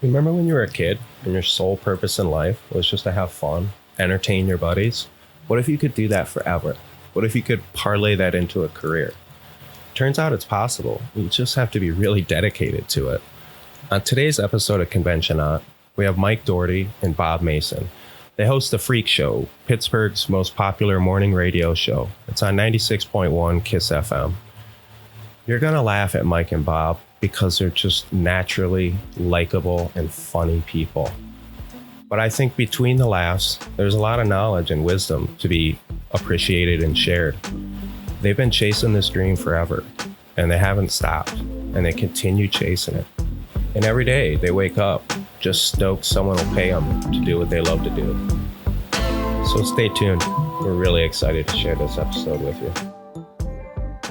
Remember when you were a kid and your sole purpose in life was just to have fun, entertain your buddies? What if you could do that forever? What if you could parlay that into a career? Turns out it's possible. You just have to be really dedicated to it. On today's episode of conventioNOT, we have Daugherty and Bob Mason. They host the Freakshow, Pittsburgh's most popular morning radio show. It's on 96.1 KISS FM. You're going to laugh at Mike and Bob because they're just naturally likable and funny people. But I think between the laughs, there's a lot of knowledge and wisdom to be appreciated and shared. They've been chasing this dream forever, and they haven't stopped, and they continue chasing it. And every day they wake up just stoked someone will pay them to do what they love to do. So stay tuned. We're really excited to share this episode with you.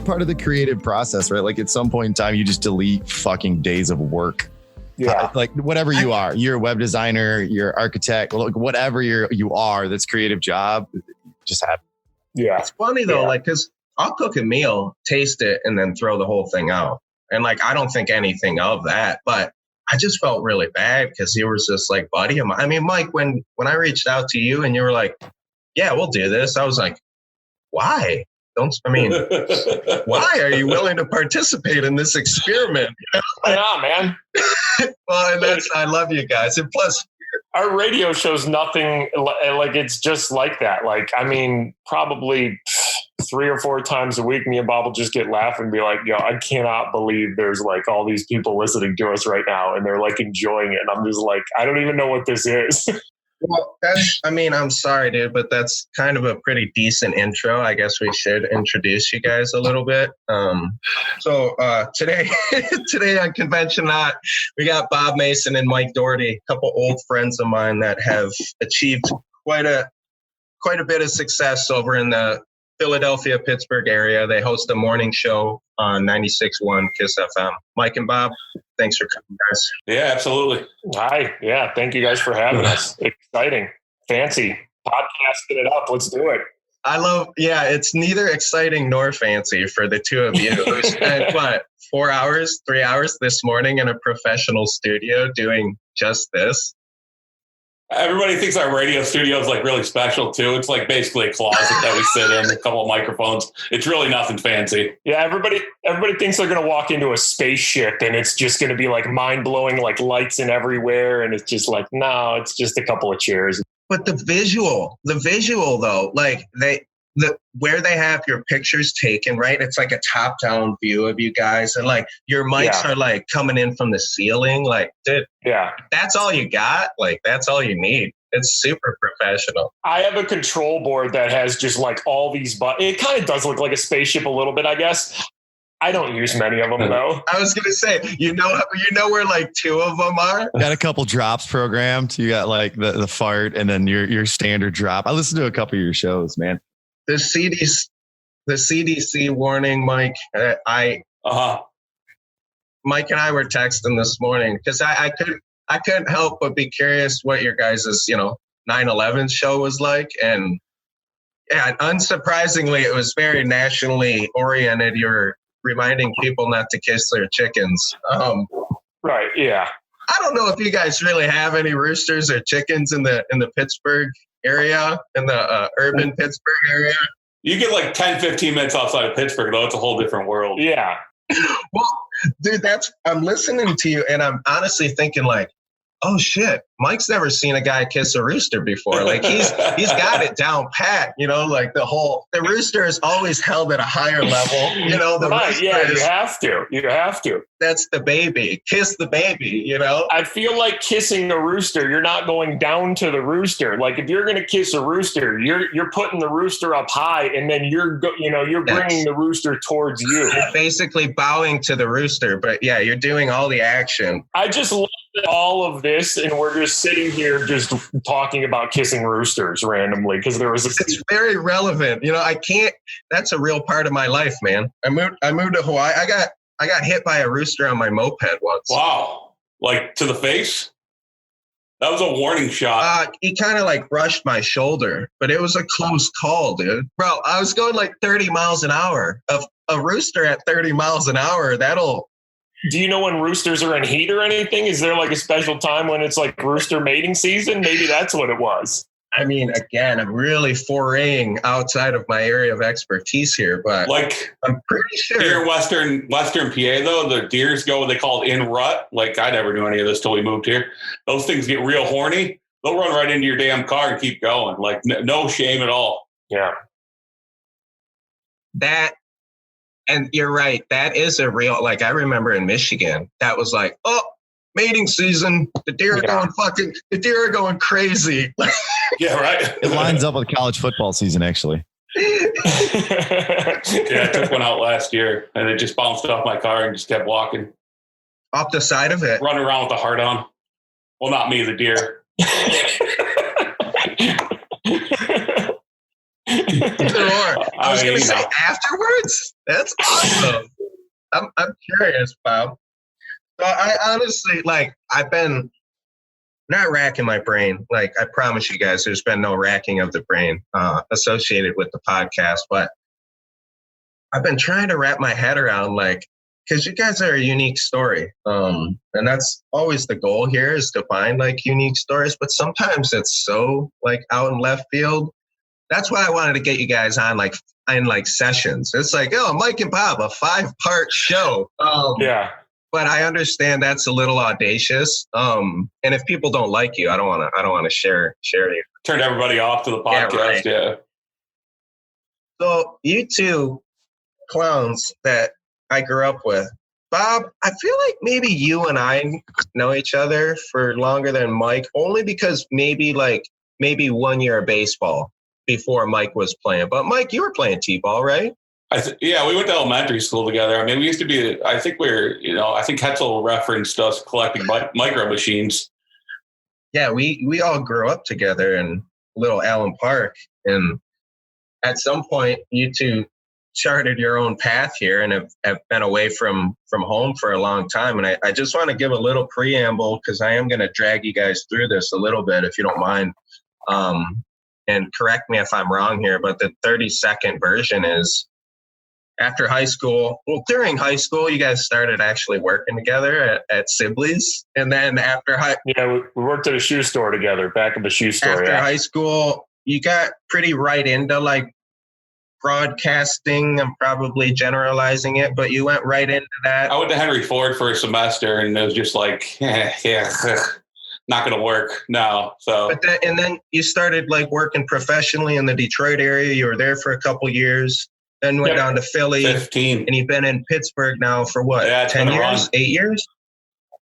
Part of the creative process, right? Like at some point in time, you just delete fucking days of work. Yeah. Like whatever you are, you're a web designer, you're an architect, whatever you are, that's creative job, just happen. Yeah. It's funny though, like, cause I'll cook a meal, taste it, and then throw the whole thing out. And like, I don't think anything of that, but I just felt really bad because he was just like buddy of mine. I mean, Mike, when I reached out to you and you were like, yeah, we'll do this. I was like, why? Why are you willing to participate in this experiment? Yeah, man. Well, and I love you guys. And plus, our radio show's nothing like it's just like that. Like, I mean, probably 3 or 4 times a week, me and Bob will just get laughing and be like, yo, I cannot believe there's like all these people listening to us right now and they're like enjoying it. And I'm just like, I don't even know what this is. Well, I'm sorry, dude, but that's kind of a pretty decent intro. I guess we should introduce you guys a little bit. So today on conventioNOT, we got Bob Mason and Mike Daugherty, a couple old friends of mine that have achieved quite a bit of success over in the Philadelphia, Pittsburgh area. They host a morning show on 96.1 KISS FM. Mike and Bob, thanks for coming, guys. Yeah, absolutely. Hi. Yeah. Thank you guys for having us. Exciting. Fancy. Podcasting it up. Let's do it. It's neither exciting nor fancy for the two of you who spent, 3 hours this morning in a professional studio doing just this. Everybody thinks our radio studio is like really special too. It's like basically a closet that we sit in, a couple of microphones. It's really nothing fancy. Yeah, everybody thinks they're going to walk into a spaceship and it's just going to be like mind-blowing, like lights and everywhere. And it's just like, no, it's just a couple of chairs. But the visual though, like where they have your pictures taken, right? It's like a top-down view of you guys, and like your mics are like coming in from the ceiling. Like, dude, that's all you got. Like, that's all you need. It's super professional. I have a control board that has just like all these buttons. It kind of does look like a spaceship a little bit, I guess. I don't use many of them though. I was gonna say, you know where like 2 of them are. Got a couple drops programmed. You got like the fart, and then your standard drop. I listened to a couple of your shows, man. The CDC warning, Mike. Mike and I were texting this morning because I couldn't help but be curious what your guys' 9/11 show was like, and unsurprisingly, it was very nationally oriented. You're reminding people not to kiss their chickens. Right? Yeah. I don't know if you guys really have any roosters or chickens in the Pittsburgh area, in the urban Pittsburgh area. You get like 10, 15 minutes outside of Pittsburgh, though. It's a whole different world. Yeah. Well, dude, I'm listening to you and I'm honestly thinking like, oh shit, Mike's never seen a guy kiss a rooster before. Like he's got it down pat, like the rooster is always held at a higher level, Right, yeah, you have to. That's the baby. Kiss the baby, I feel like kissing a rooster, you're not going down to the rooster. Like if you're going to kiss a rooster, you're putting the rooster up high and then you're bringing the rooster towards you. You're basically bowing to the rooster, but yeah, you're doing all the action. I just love all of this and we're just sitting here just talking about kissing roosters randomly because it's very relevant. That's a real part of my life, man. I moved to Hawaii. I got hit by a rooster on my moped once. Wow. Like to the face? That was a warning shot. He kind of like brushed my shoulder, but it was a close call, dude. Bro, I was going like 30 miles an hour. A rooster at 30 miles an hour, that'll Do you know when roosters are in heat or anything? Is there like a special time when it's like rooster mating season? Maybe that's what it was. I mean, again, I'm really foraying outside of my area of expertise here, but Like I'm pretty sure. here in Western PA, though, the deers go, they call it in rut. Like I never knew any of this till we moved here. Those things get real horny. They'll run right into your damn car and keep going. Like no shame at all. Yeah. That, and you're right, that is a real, like I remember in Michigan, that was like, oh, mating season, the deer are going crazy. Yeah, right. It lines up with college football season, actually. Yeah, I took one out last year and it just bounced off my car and just kept walking. Off the side of it. Running around with the heart on. Well, not me, the deer. I was going to say afterwards. That's awesome. I'm curious, Bob. So I honestly, like, I've been not racking my brain. Like, I promise you guys, there's been no racking of the brain associated with the podcast. But I've been trying to wrap my head around, like, because you guys are a unique story. And that's always the goal here, is to find, like, unique stories. But sometimes it's so, like, out in left field. That's why I wanted to get you guys on, like, in like sessions. It's like, oh, Mike and Bob, a 5-part show. Yeah. But I understand that's a little audacious. And if people don't like you, I don't want to share you. Turned everybody off to the podcast. Yeah, right. Yeah. So you two clowns that I grew up with, Bob, I feel like maybe you and I know each other for longer than Mike, only because maybe 1 year of baseball before Mike was playing. But Mike, you were playing T-ball, right? Yeah, we went to elementary school together. I mean, we used to be, I think Hetzel referenced us collecting micro machines. Yeah, we all grew up together in little Allen Park. And at some point, you two charted your own path here and have been away from home for a long time. And I just want to give a little preamble, because I am going to drag you guys through this a little bit, if you don't mind. And correct me if I'm wrong here, but the 30-second version is, after high school, during high school, you guys started actually working together at Sibley's. And then we worked at a shoe store together, back of a shoe store. After high school, you got pretty right into like broadcasting. I'm probably generalizing it, but you went right into that. I went to Henry Ford for a semester, and it was just like, not going to work now. So, and then you started like working professionally in the Detroit area. You were there for a couple years. Then went down to Philly. 15. And you've been in Pittsburgh now for what? 10 years? 8 years?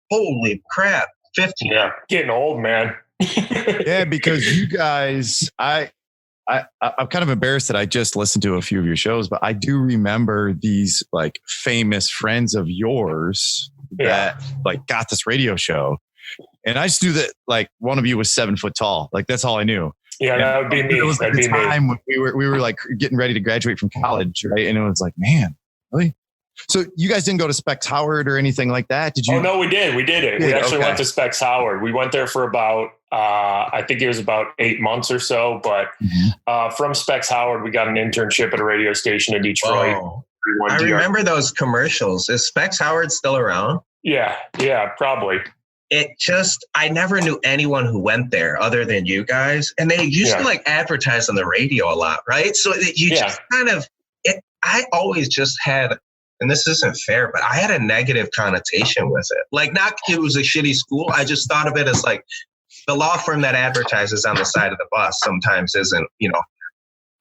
Holy crap. 15. Yeah. Getting old, man. Yeah, because you guys, I'm kind of embarrassed that I just listened to a few of your shows, but I do remember these like famous friends of yours that like got this radio show. And I just knew that like one of you was 7 foot tall. Like that's all I knew. Yeah, that would be me. It was like the time when we were like getting ready to graduate from college, right? And it was like, man, really? So you guys didn't go to Specs Howard or anything like that? Did you? Oh no, we did. We did it. We actually went to Specs Howard. We went there for about I think it was about 8 months or so. But from Specs Howard, we got an internship at a radio station in Detroit. Oh. I remember those commercials. Is Specs Howard still around? Yeah, probably. I never knew anyone who went there other than you guys. And they used to like advertise on the radio a lot, right? So just kind of, I always just had, and this isn't fair, but I had a negative connotation with it. Like not, it was a shitty school. I just thought of it as like the law firm that advertises on the side of the bus sometimes isn't,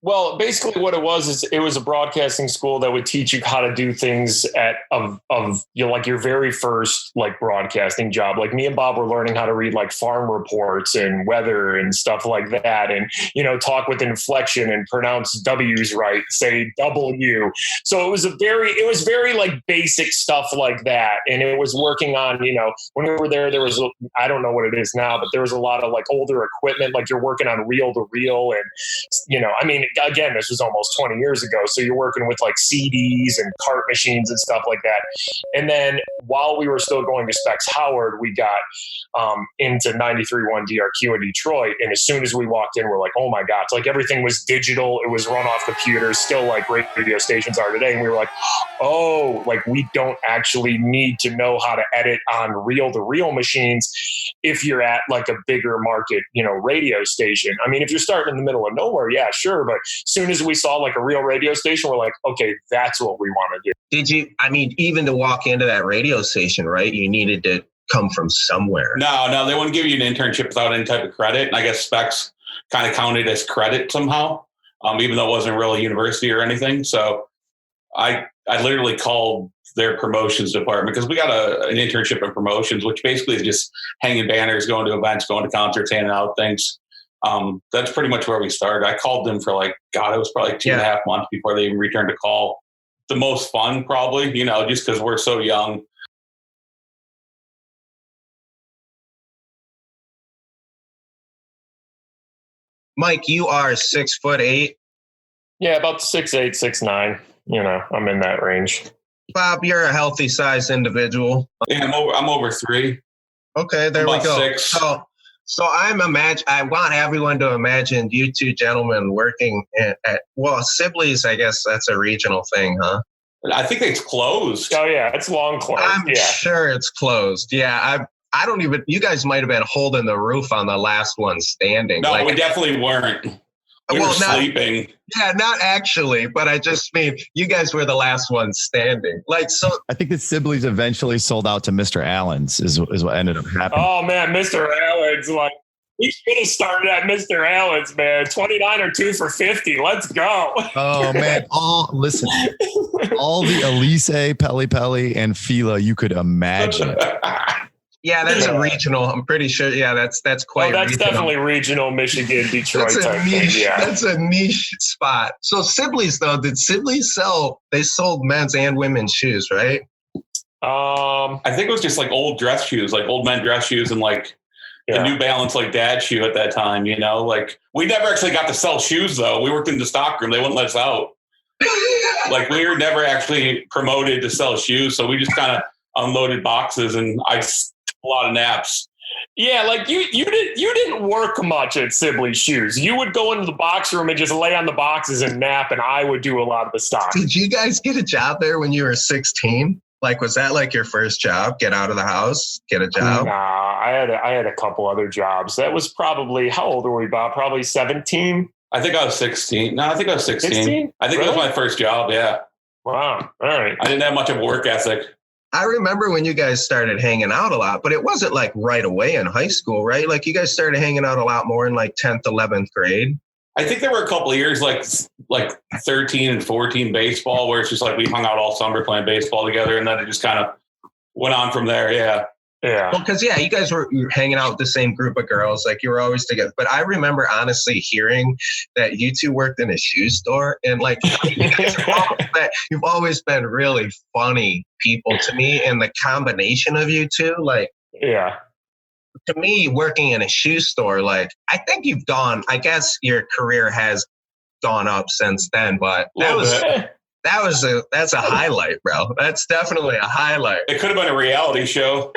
Well, basically what it was is it was a broadcasting school that would teach you how to do things like your very first like broadcasting job. Like me and Bob were learning how to read like farm reports and weather and stuff like that. And, talk with inflection and pronounce W's right, say W. So it was very like basic stuff like that. And it was working on, when we were there was, I don't know what it is now, but there was a lot of like older equipment, like you're working on reel to reel. And, again, this was almost 20 years ago. So you're working with like CDs and cart machines and stuff like that. And then while we were still going to Specs Howard, we got into 93.1 DRQ in Detroit. And as soon as we walked in, we're like, oh my God, it's like everything was digital. It was run off computers, still like radio stations are today. And we were like, oh, like we don't actually need to know how to edit on reel-to-reel machines if you're at like a bigger market, radio station. I mean, if you're starting in the middle of nowhere, yeah, sure. But as soon as we saw like a real radio station, we're like, okay, that's what we want to do. Did you, even to walk into that radio station, right? You needed to come from somewhere. No, they wouldn't give you an internship without any type of credit. And I guess Specs kind of counted as credit somehow, even though it wasn't really a university or anything. So I literally called their promotions department because we got an internship in promotions, which basically is just hanging banners, going to events, going to concerts, handing out things. That's pretty much where we started. I called them for it was probably 2.5 months before they even returned a call. The most fun probably, just because we're so young. Mike, you are 6'8". Yeah, about 6'8", 6'9". I'm in that range. Bob, you're a healthy sized individual. Yeah, I'm over 3. Okay, there we go. 6. So I want everyone to imagine you two gentlemen working at Sibley's. I guess that's a regional thing, huh? I think it's closed. Oh yeah, it's long closed. I'm sure it's closed. Yeah, I don't even. You guys might have been holding the roof on the last one standing. No, we definitely weren't. We were sleeping. Yeah, not actually, but I just mean you guys were the last ones standing. So. I think the Sibley's eventually sold out to Mr. Allen's is what ended up happening. Oh man, Mr. Allen's, we should have started at Mr. Allen's, man. 29 or 2 for 50. Let's go. Oh man, listen, all the Elise, Peli, and Fila you could imagine. Yeah, that's a regional. I'm pretty sure. Yeah, that's quite. That's regional. Definitely regional Michigan, Detroit type niche, thing. Yeah, that's a niche spot. So Sibley's though, did Sibley's sell? They sold men's and women's shoes, right? I think it was just old dress shoes, old men dress shoes, and the New Balance dad shoe at that time. We never actually got to sell shoes though. We worked in the stockroom. They wouldn't let us out. We were never actually promoted to sell shoes, so we just kind of unloaded boxes, and I took a lot of naps. Yeah, you didn't work much at Sibley's Shoes. You would go into the box room and just lay on the boxes and nap, and I would do a lot of the stock. Did you guys get a job there when you were 16? Was that your first job? Get out of the house, get a job? Nah, I had a couple other jobs. That was probably, how old were we, Bob? Probably 17? I think I was 16. No, I think I was 16. 16? I think really? It was my first job, yeah. Wow, all right. I didn't have much of a work ethic. I remember when you guys started hanging out a lot, but it wasn't right away in high school, right? You guys started hanging out a lot more in 10th, 11th grade. I think there were a couple of years like 13 and 14 baseball where it's just we hung out all summer playing baseball together, and then it just kind of went on from there. Yeah. Yeah. Well, because you guys were hanging out with the same group of girls, you were always together. But I remember honestly hearing that you two worked in a shoe store, and you've always been really funny people to me, and the combination of you two, yeah. To me, working in a shoe store, I think you've gone. I guess your career has gone up since then, but that's a highlight, bro. That's definitely a highlight. It could have been a reality show.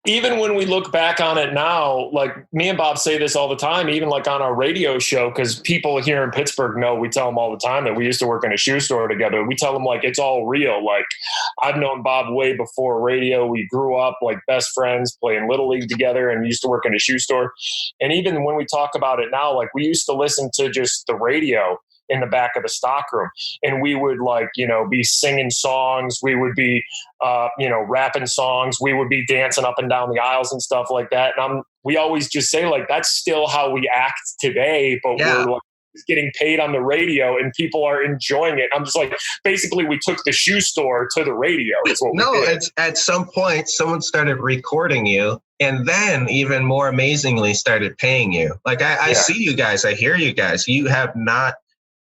Even when we look back on it now, me and Bob say this all the time, even on our radio show, because people here in Pittsburgh know, we tell them all the time that we used to work in a shoe store together. We tell them it's all real. I've known Bob way before radio. We grew up best friends playing Little League together and used to work in a shoe store. And even when we talk about it now, we used to listen to just the radio in the back of the stockroom, and we would be singing songs. We would be, rapping songs. We would be dancing up and down the aisles and stuff like that. And we always just say that's still how we act today, but we're getting paid on the radio and people are enjoying it. I'm just basically we took the shoe store to the radio. It's at some point someone started recording you, and then even more amazingly started paying you. I see you guys, I hear you guys. You have not.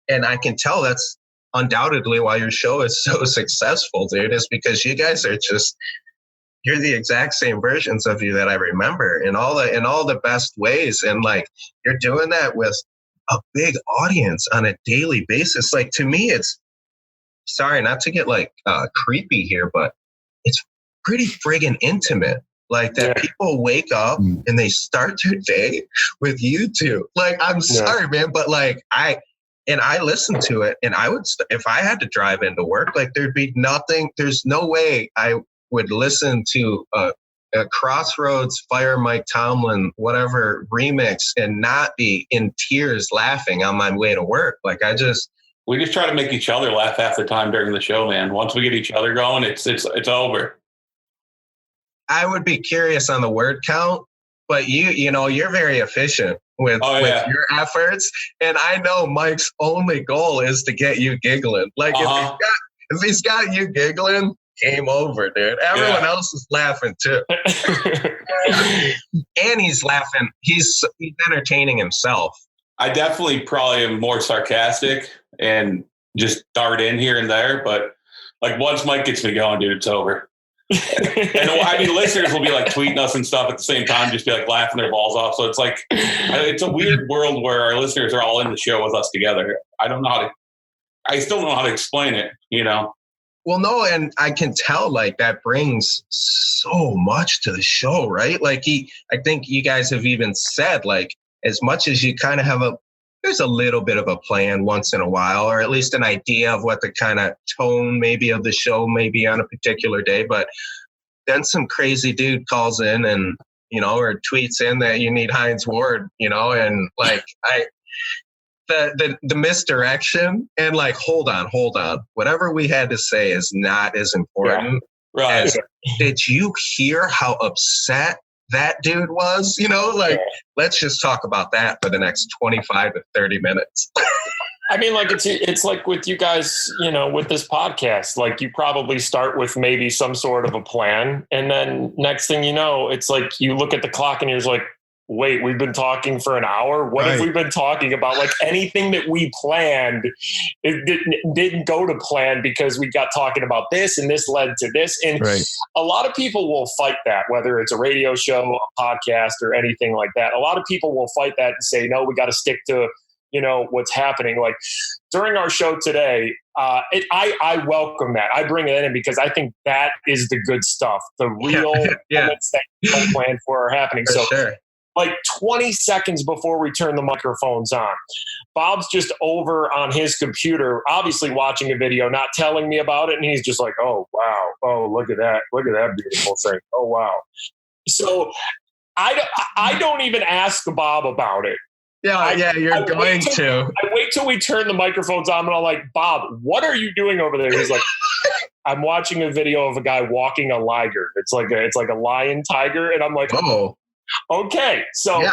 And I can tell that's undoubtedly why your show is so successful, dude, is because you guys are you're the exact same versions of you that I remember in all the best ways. And you're doing that with a big audience on a daily basis. Like, to me, it's, sorry, not to get like creepy here, but it's pretty friggin' intimate. Like that people wake up and they start their day with you two. Like, I'm sorry, man, but like I listened to it, and I would, if I had to drive into work, like there'd be nothing, there's no way I would listen to a Crossroads Fire Mike Tomlin, whatever remix, and not be in tears laughing on my way to work. Like, we just try to make each other laugh half the time during the show, man. Once we get each other going, it's over. I would be curious on the word count, but you know, you're very efficient with your efforts. And I know Mike's only goal is to get you giggling. Like if he's got you giggling, game over, dude. Everyone else is laughing too. And he's laughing. He's entertaining himself. I definitely probably am more sarcastic and just dart in here and there. But like once Mike gets me going, dude, it's over. And I mean, listeners will be like tweeting us and stuff at the same time, just be like laughing their balls off. So it's like, it's a weird world where our listeners are all in the show with us together. I still don't know how to explain it, you know? Well, no, and I can tell like that brings so much to the show, right? Like I think you guys have even said like, as much as you kind of have there's a little bit of a plan once in a while, or at least an idea of what the kind of tone maybe of the show may be on a particular day. But then some crazy dude calls in and, you know, or tweets in that you need Heinz Ward, you know, and like the misdirection and like, hold on. Whatever we had to say is not as important. Yeah, right. As, did you hear how upset that dude was? You know, like, let's just talk about that for the next 25 to 30 minutes. I mean, like it's like with you guys, you know, with this podcast, like you probably start with maybe some sort of a plan. And then next thing you know, it's like you look at the clock and you're just like, wait, we've been talking for an hour. What have we been talking about? Like anything that we planned, it didn't go to plan because we got talking about this and this led to this. And a lot of people will fight that, whether it's a radio show, a podcast, or anything like that. A lot of people will fight that and say, no, we got to stick to, you know, what's happening. Like during our show today, I welcome that. I bring it in because I think that is the good stuff. The real moments that you don't plan for are happening. Like 20 seconds before we turn the microphones on, Bob's just over on his computer, obviously watching a video, not telling me about it. And he's just like, oh, wow. Oh, look at that. Look at that beautiful thing. Oh, wow. So I don't even ask Bob about it. You're going to. I wait till we turn the microphones on and I'm like, Bob, what are you doing over there? He's like, I'm watching a video of a guy walking a liger. It's like a lion tiger. And I'm like, oh. Okay, so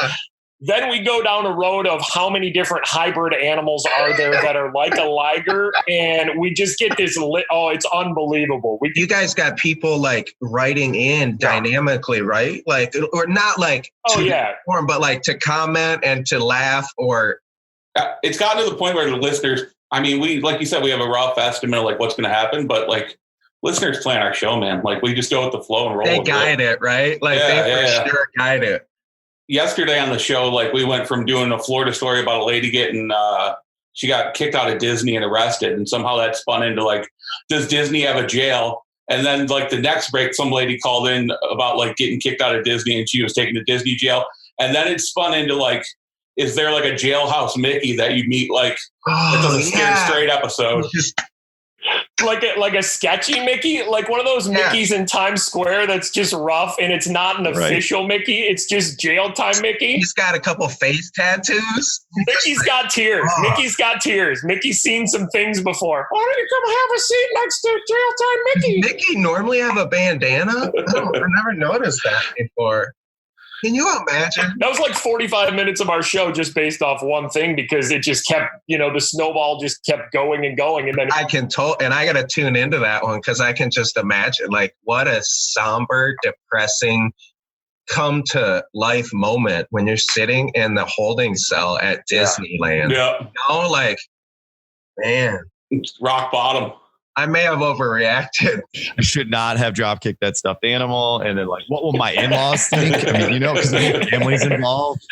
then we go down a road of how many different hybrid animals are there that are like a liger, and we just get this. It's unbelievable. You guys got people like writing in dynamically, right? Like, or not like form, but like to comment and to laugh, or it's gotten to the point where the listeners. I mean, we like you said, we have a rough estimate of like what's going to happen, but like. Listeners plan our show, man. Like we just go with the flow and roll. They guide it, right? Like they for sure guide it. Yesterday on the show, like we went from doing a Florida story about a lady getting, she got kicked out of Disney and arrested, and somehow that spun into like, does Disney have a jail? And then like the next break, some lady called in about like getting kicked out of Disney and she was taken to Disney jail, and then it spun into like, is there like a jailhouse Mickey that you meet like? It doesn't Scared Straight episode. Like a sketchy Mickey, like one of those Mickeys in Times Square that's just rough, and it's not an official Mickey. It's just jail time Mickey. He's got a couple face tattoos. Mickey's got tears. Mickey's got tears. Mickey's seen some things before. Why don't you come have a seat next to jail time Mickey? Mickey normally have a bandana? I've never noticed that before. Can you imagine? That was like 45 minutes of our show just based off one thing, because it just kept, the snowball just kept going and going. And then I got to tune into that one because I can just imagine like what a somber, depressing, come to life moment when you're sitting in the holding cell at Disneyland. Yeah. Like, man. It's rock bottom. I may have overreacted. I should not have drop kicked that stuffed animal. And then like, what will my in-laws think? I mean, because the family's involved.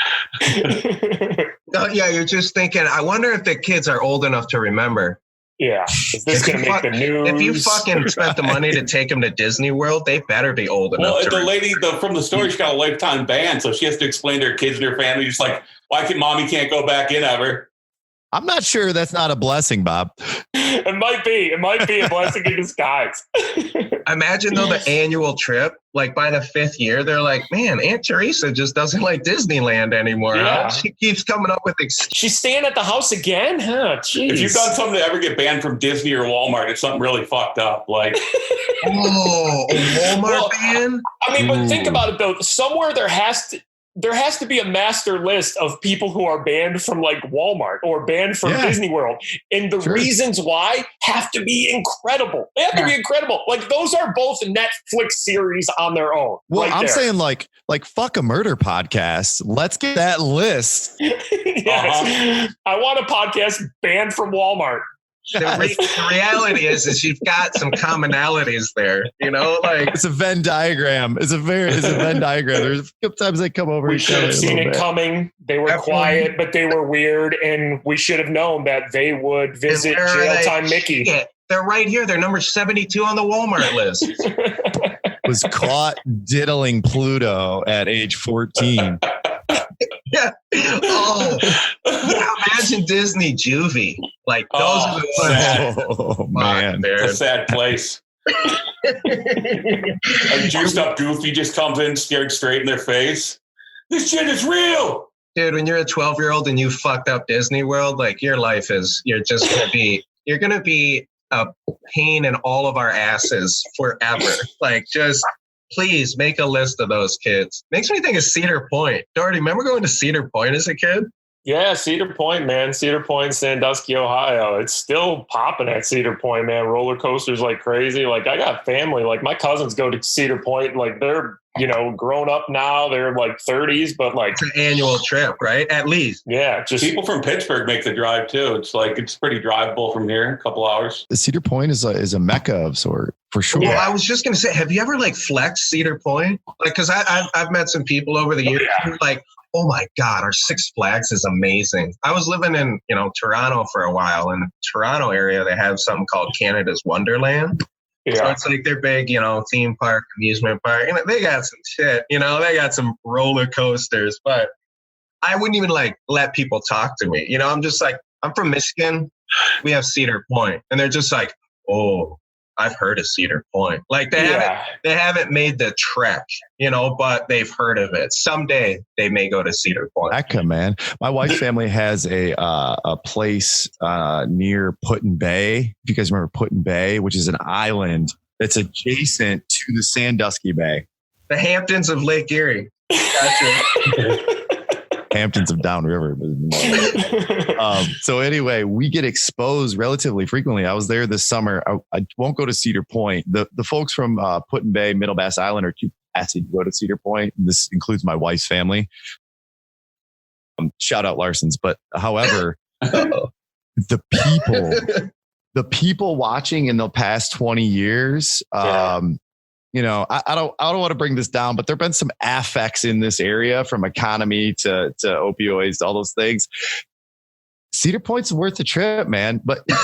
Oh, yeah, you're just thinking, I wonder if the kids are old enough to remember. Yeah. Is this going to make the news? If you fucking spent the money to take them to Disney World, they better be old enough. Well, the lady from the story, she got a lifetime ban, so she has to explain to her kids and her family, just like, why can mommy can't go back in ever? I'm not sure that's not a blessing, Bob. It might be a blessing in disguise. Imagine though the annual trip, like by the 5th year, they're like, man, Aunt Teresa just doesn't like Disneyland anymore. Yeah. Huh? She keeps coming up with She's staying at the house again? Huh? Jeez. If you've done something to ever get banned from Disney or Walmart, it's something really fucked up. Like, a Walmart ban? I mean, but think about it though. Somewhere there has to be a master list of people who are banned from like Walmart or banned from Disney World. And the reasons why have to be incredible. They have to be incredible. Like those are both Netflix series on their own. Well, right I'm there. saying like fuck a murder podcast. Let's get that list. Yes. I want a podcast banned from Walmart. The reality is you've got some commonalities there, you know, like it's a Venn diagram. It's a Venn diagram. There's a couple times they come over. We should have seen it coming. They were quiet, but they were weird. And we should have known that they would visit Jail Time Mickey. Shit. They're right here. They're number 72 on the Walmart list. Was caught diddling Pluto at age 14. Yeah. Oh, yeah, imagine Disney Juvie. Like those are the ones. Oh man, it's a sad place. A juiced up Goofy just comes in, scared straight in their face. This shit is real, dude. When you're a 12-year-old and you fucked up Disney World, like your life is, you're gonna be a pain in all of our asses forever. Like just. Please make a list of those kids. Makes me think of Cedar Point. Daugherty, remember going to Cedar Point as a kid? Yeah, Cedar Point, man. Cedar Point, Sandusky, Ohio. It's still popping at Cedar Point, man. Roller coasters like crazy. Like I got family. Like my cousins go to Cedar Point. Like they're, grown up now. They're like 30s, but like it's an annual trip, right? At least. Yeah. Just people from Pittsburgh make the drive too. It's pretty drivable from here. A couple hours. Cedar Point is a mecca of sort for sure. Well, I was just going to say, have you ever like flexed Cedar Point? Like, cause I've met some people over the years who are like, oh my God, our Six Flags is amazing. I was living in, Toronto for a while. In the Toronto area, they have something called Canada's Wonderland. Yeah. So it's like their big, theme park, amusement park. And they got some shit, they got some roller coasters, but I wouldn't even like let people talk to me. I'm just like, I'm from Michigan. We have Cedar Point. And they're just like, oh, I've heard of Cedar Point. Like they haven't made the trek, but they've heard of it. Someday they may go to Cedar Point. Heck, man. My wife's family has a place near Put-in Bay. If you guys remember Put-in Bay, which is an island that's adjacent to the Sandusky Bay. The Hamptons of Lake Erie. Gotcha. Hamptons of Downriver. So anyway, we get exposed relatively frequently. I was there this summer. I won't go to Cedar Point. The folks from Put-in Bay, Middle Bass Island are too passy to go to Cedar Point. This includes my wife's family. Shout out Larson's. But however, the people watching in the past 20 years, I don't want to bring this down, but there've been some affects in this area, from economy to opioids, to all those things. Cedar Point's worth the trip, man. But you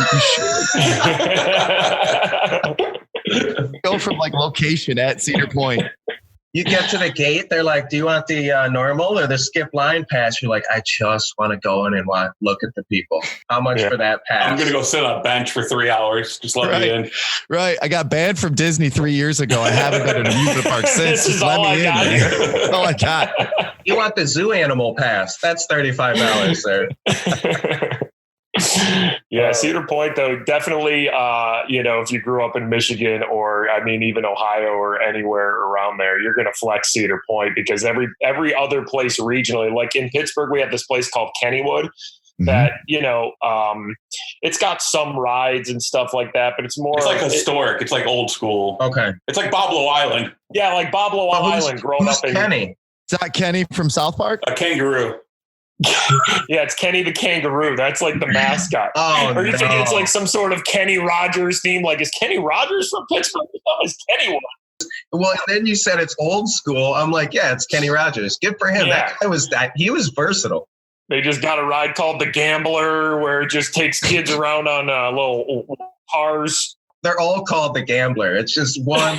should go from like location at Cedar Point. You get to the gate, they're like, do you want the normal or the skip line pass? You're like, I just want to go in and look at the people. How much for that pass? I'm going to go sit on a bench for 3 hours. Just let me in. Right. I got banned from Disney 3 years ago. I haven't been in an amusement park since. Just let me in. That's all I got. You want the zoo animal pass? That's $35 there. Yeah, Cedar Point, though, definitely, if you grew up in Michigan or, even Ohio or anywhere around there, you're going to flex Cedar Point, because every other place regionally, like in Pittsburgh, we have this place called Kennywood that, it's got some rides and stuff like that, but it's more... It's like historic. It's like old school. Okay. It's like Boblo Island. Yeah, like Boblo Island growing up in... Kenny? Is that Kenny from South Park? A kangaroo. Yeah, it's Kenny the kangaroo. That's like the mascot. Or you think it's like some sort of Kenny Rogers theme? Like, is Kenny Rogers from Pittsburgh? No, it's Kenny one. Well, and then you said it's old school. I'm like, yeah, it's Kenny Rogers. Good for him. Yeah. That guy he was versatile. They just got a ride called the Gambler, where it just takes kids around on little cars. They're all called the Gambler. It's just one.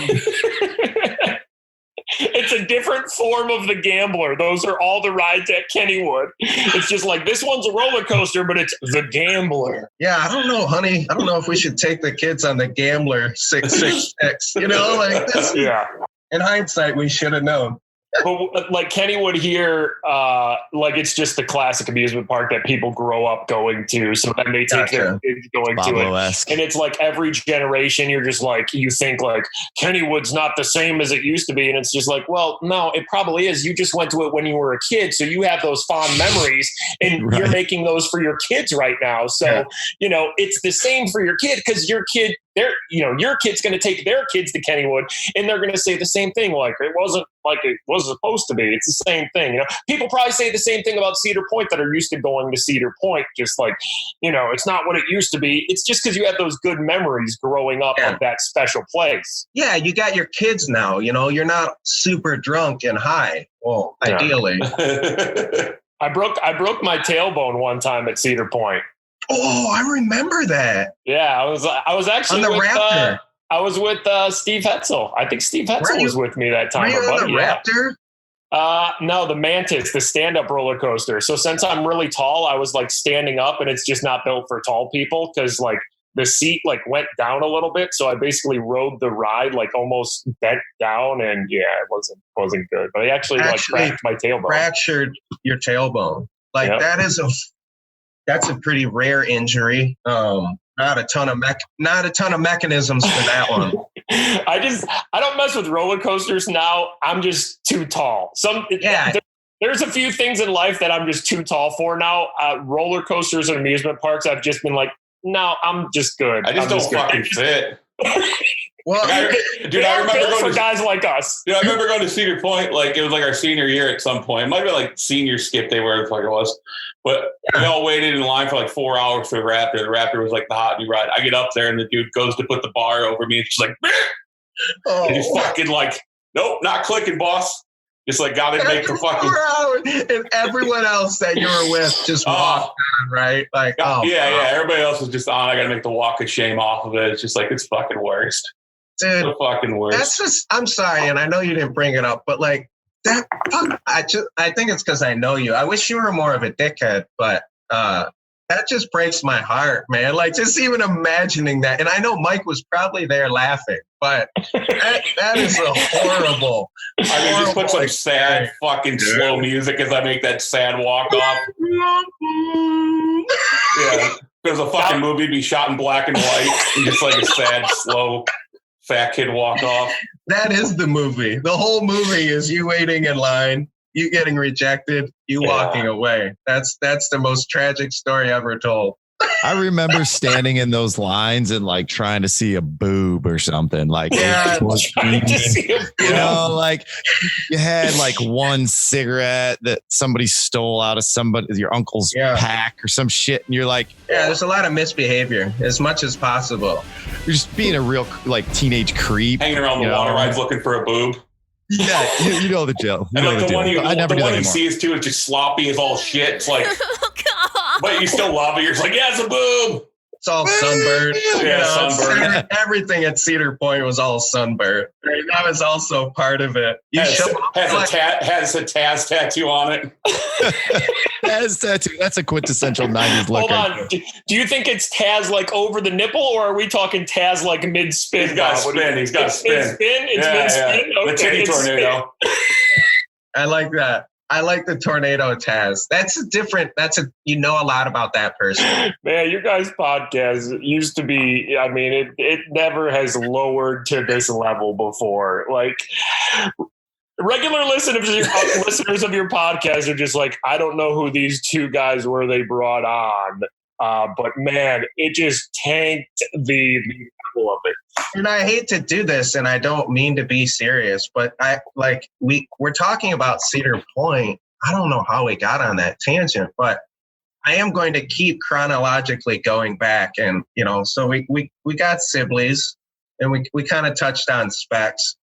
It's a different form of the Gambler. Those are all the rides at Kennywood. It's just like, this one's a roller coaster, but it's the Gambler. Yeah, I don't know, honey. I don't know if we should take the kids on the Gambler 666. You know, like this. Yeah. In hindsight, we should have known. But like Kennywood here, like it's just the classic amusement park that people grow up going to. So then they take their kids going to it. And it's like every generation, you're just like, you think like Kennywood's not the same as it used to be. And it's just like, well, no, it probably is. You just went to it when you were a kid. So you have those fond memories and you're making those for your kids right now. So, you know, it's the same for your kid because your kid, your kid's going to take their kids to Kennywood and they're going to say the same thing. Like it wasn't like it was supposed to be. It's the same thing. You know, people probably say the same thing about Cedar Point that are used to going to Cedar Point. Just like, you know, it's not what it used to be. It's just because you have those good memories growing up of that special place. Yeah. You got your kids now, you know, you're not super drunk and high. Well, ideally. I broke my tailbone one time at Cedar Point. Oh, I remember that. Yeah, I was actually on the Raptor. I was with Steve Hetzel. I think Steve Hetzel was with me that time. Were you on the Raptor? No, the Mantis, the stand-up roller coaster. So since I'm really tall, I was like standing up, and it's just not built for tall people because like the seat like went down a little bit. So I basically rode the ride like almost bent down, and yeah, it wasn't good. But I actually like cracked my tailbone. Fractured your tailbone. Like that's a pretty rare injury. Not a ton of mechanisms for that one. I don't mess with roller coasters now. I'm just too tall. There's a few things in life that I'm just too tall for now. Roller coasters and amusement parks, I've just been like, no, I'm just good. I just don't fucking fit. Well, I remember going for guys like us. I remember going to Cedar Point, like it was like our senior year at some point. It might be like senior skip day, wherever the fuck it was. But we all waited in line for like 4 hours for the Raptor. The Raptor was like the hot new ride. I get up there and the dude goes to put the bar over me. And she's like, and he's fucking like, nope, not clicking, boss. Just like got to make the fucking 4 hours, and everyone else that you were with just walked on, right? Like, yeah. Everybody else was just on. I got to make the walk of shame off of it. It's just like it's fucking worst. Dude, the fucking worst. That's just. I'm sorry, and I know you didn't bring it up, but like that. I think it's because I know you. I wish you were more of a dickhead, but that just breaks my heart, man. Like just even imagining that, and I know Mike was probably there laughing, but that is a horrible. I mean, just put some sad fucking slow music as I make that sad walk off. Yeah, there's a fucking movie be shot in black and white, and just like a sad, slow, fat kid walk off. That is the movie. The whole movie is you waiting in line, you getting rejected, you walking away. That's the most tragic story ever told. I remember standing in those lines and like trying to see a boob or something. Like, trying to see a boob. You know, like you had like one cigarette that somebody stole out of your uncle's pack or some shit, and you're like, there's a lot of misbehavior as much as possible. You're just being a real like teenage creep, hanging around the water rides looking for a boob. Yeah, you know the deal. And like the one you see is too is just sloppy as all shit. It's like, but you still love it. You're just like, yeah, it's a boob. It's all sunburned. Sunburned. Everything at Cedar Point was all sunburned. That was also part of it. Has a Taz tattoo on it. Taz tattoo. That's a quintessential 90s look. Hold on. Do you think it's Taz like over the nipple, or are we talking Taz like mid-spin? He's got a spin. He's got a spin. It's mid-spin? Yeah. Okay, the titty tornado. I like that. I like the tornado Taz. You know a lot about that person. Man, your guys' podcast used to be, I mean, it never has lowered to this level before. Like, regular listeners of your podcast are just like, I don't know who these two guys were they brought on. But man, it just tanked the level of it. And I hate to do this, and I don't mean to be serious, but we're talking about Cedar Point. I don't know how we got on that tangent, but I am going to keep chronologically going back. And, so we got Sibley's, and we kind of touched on Specs.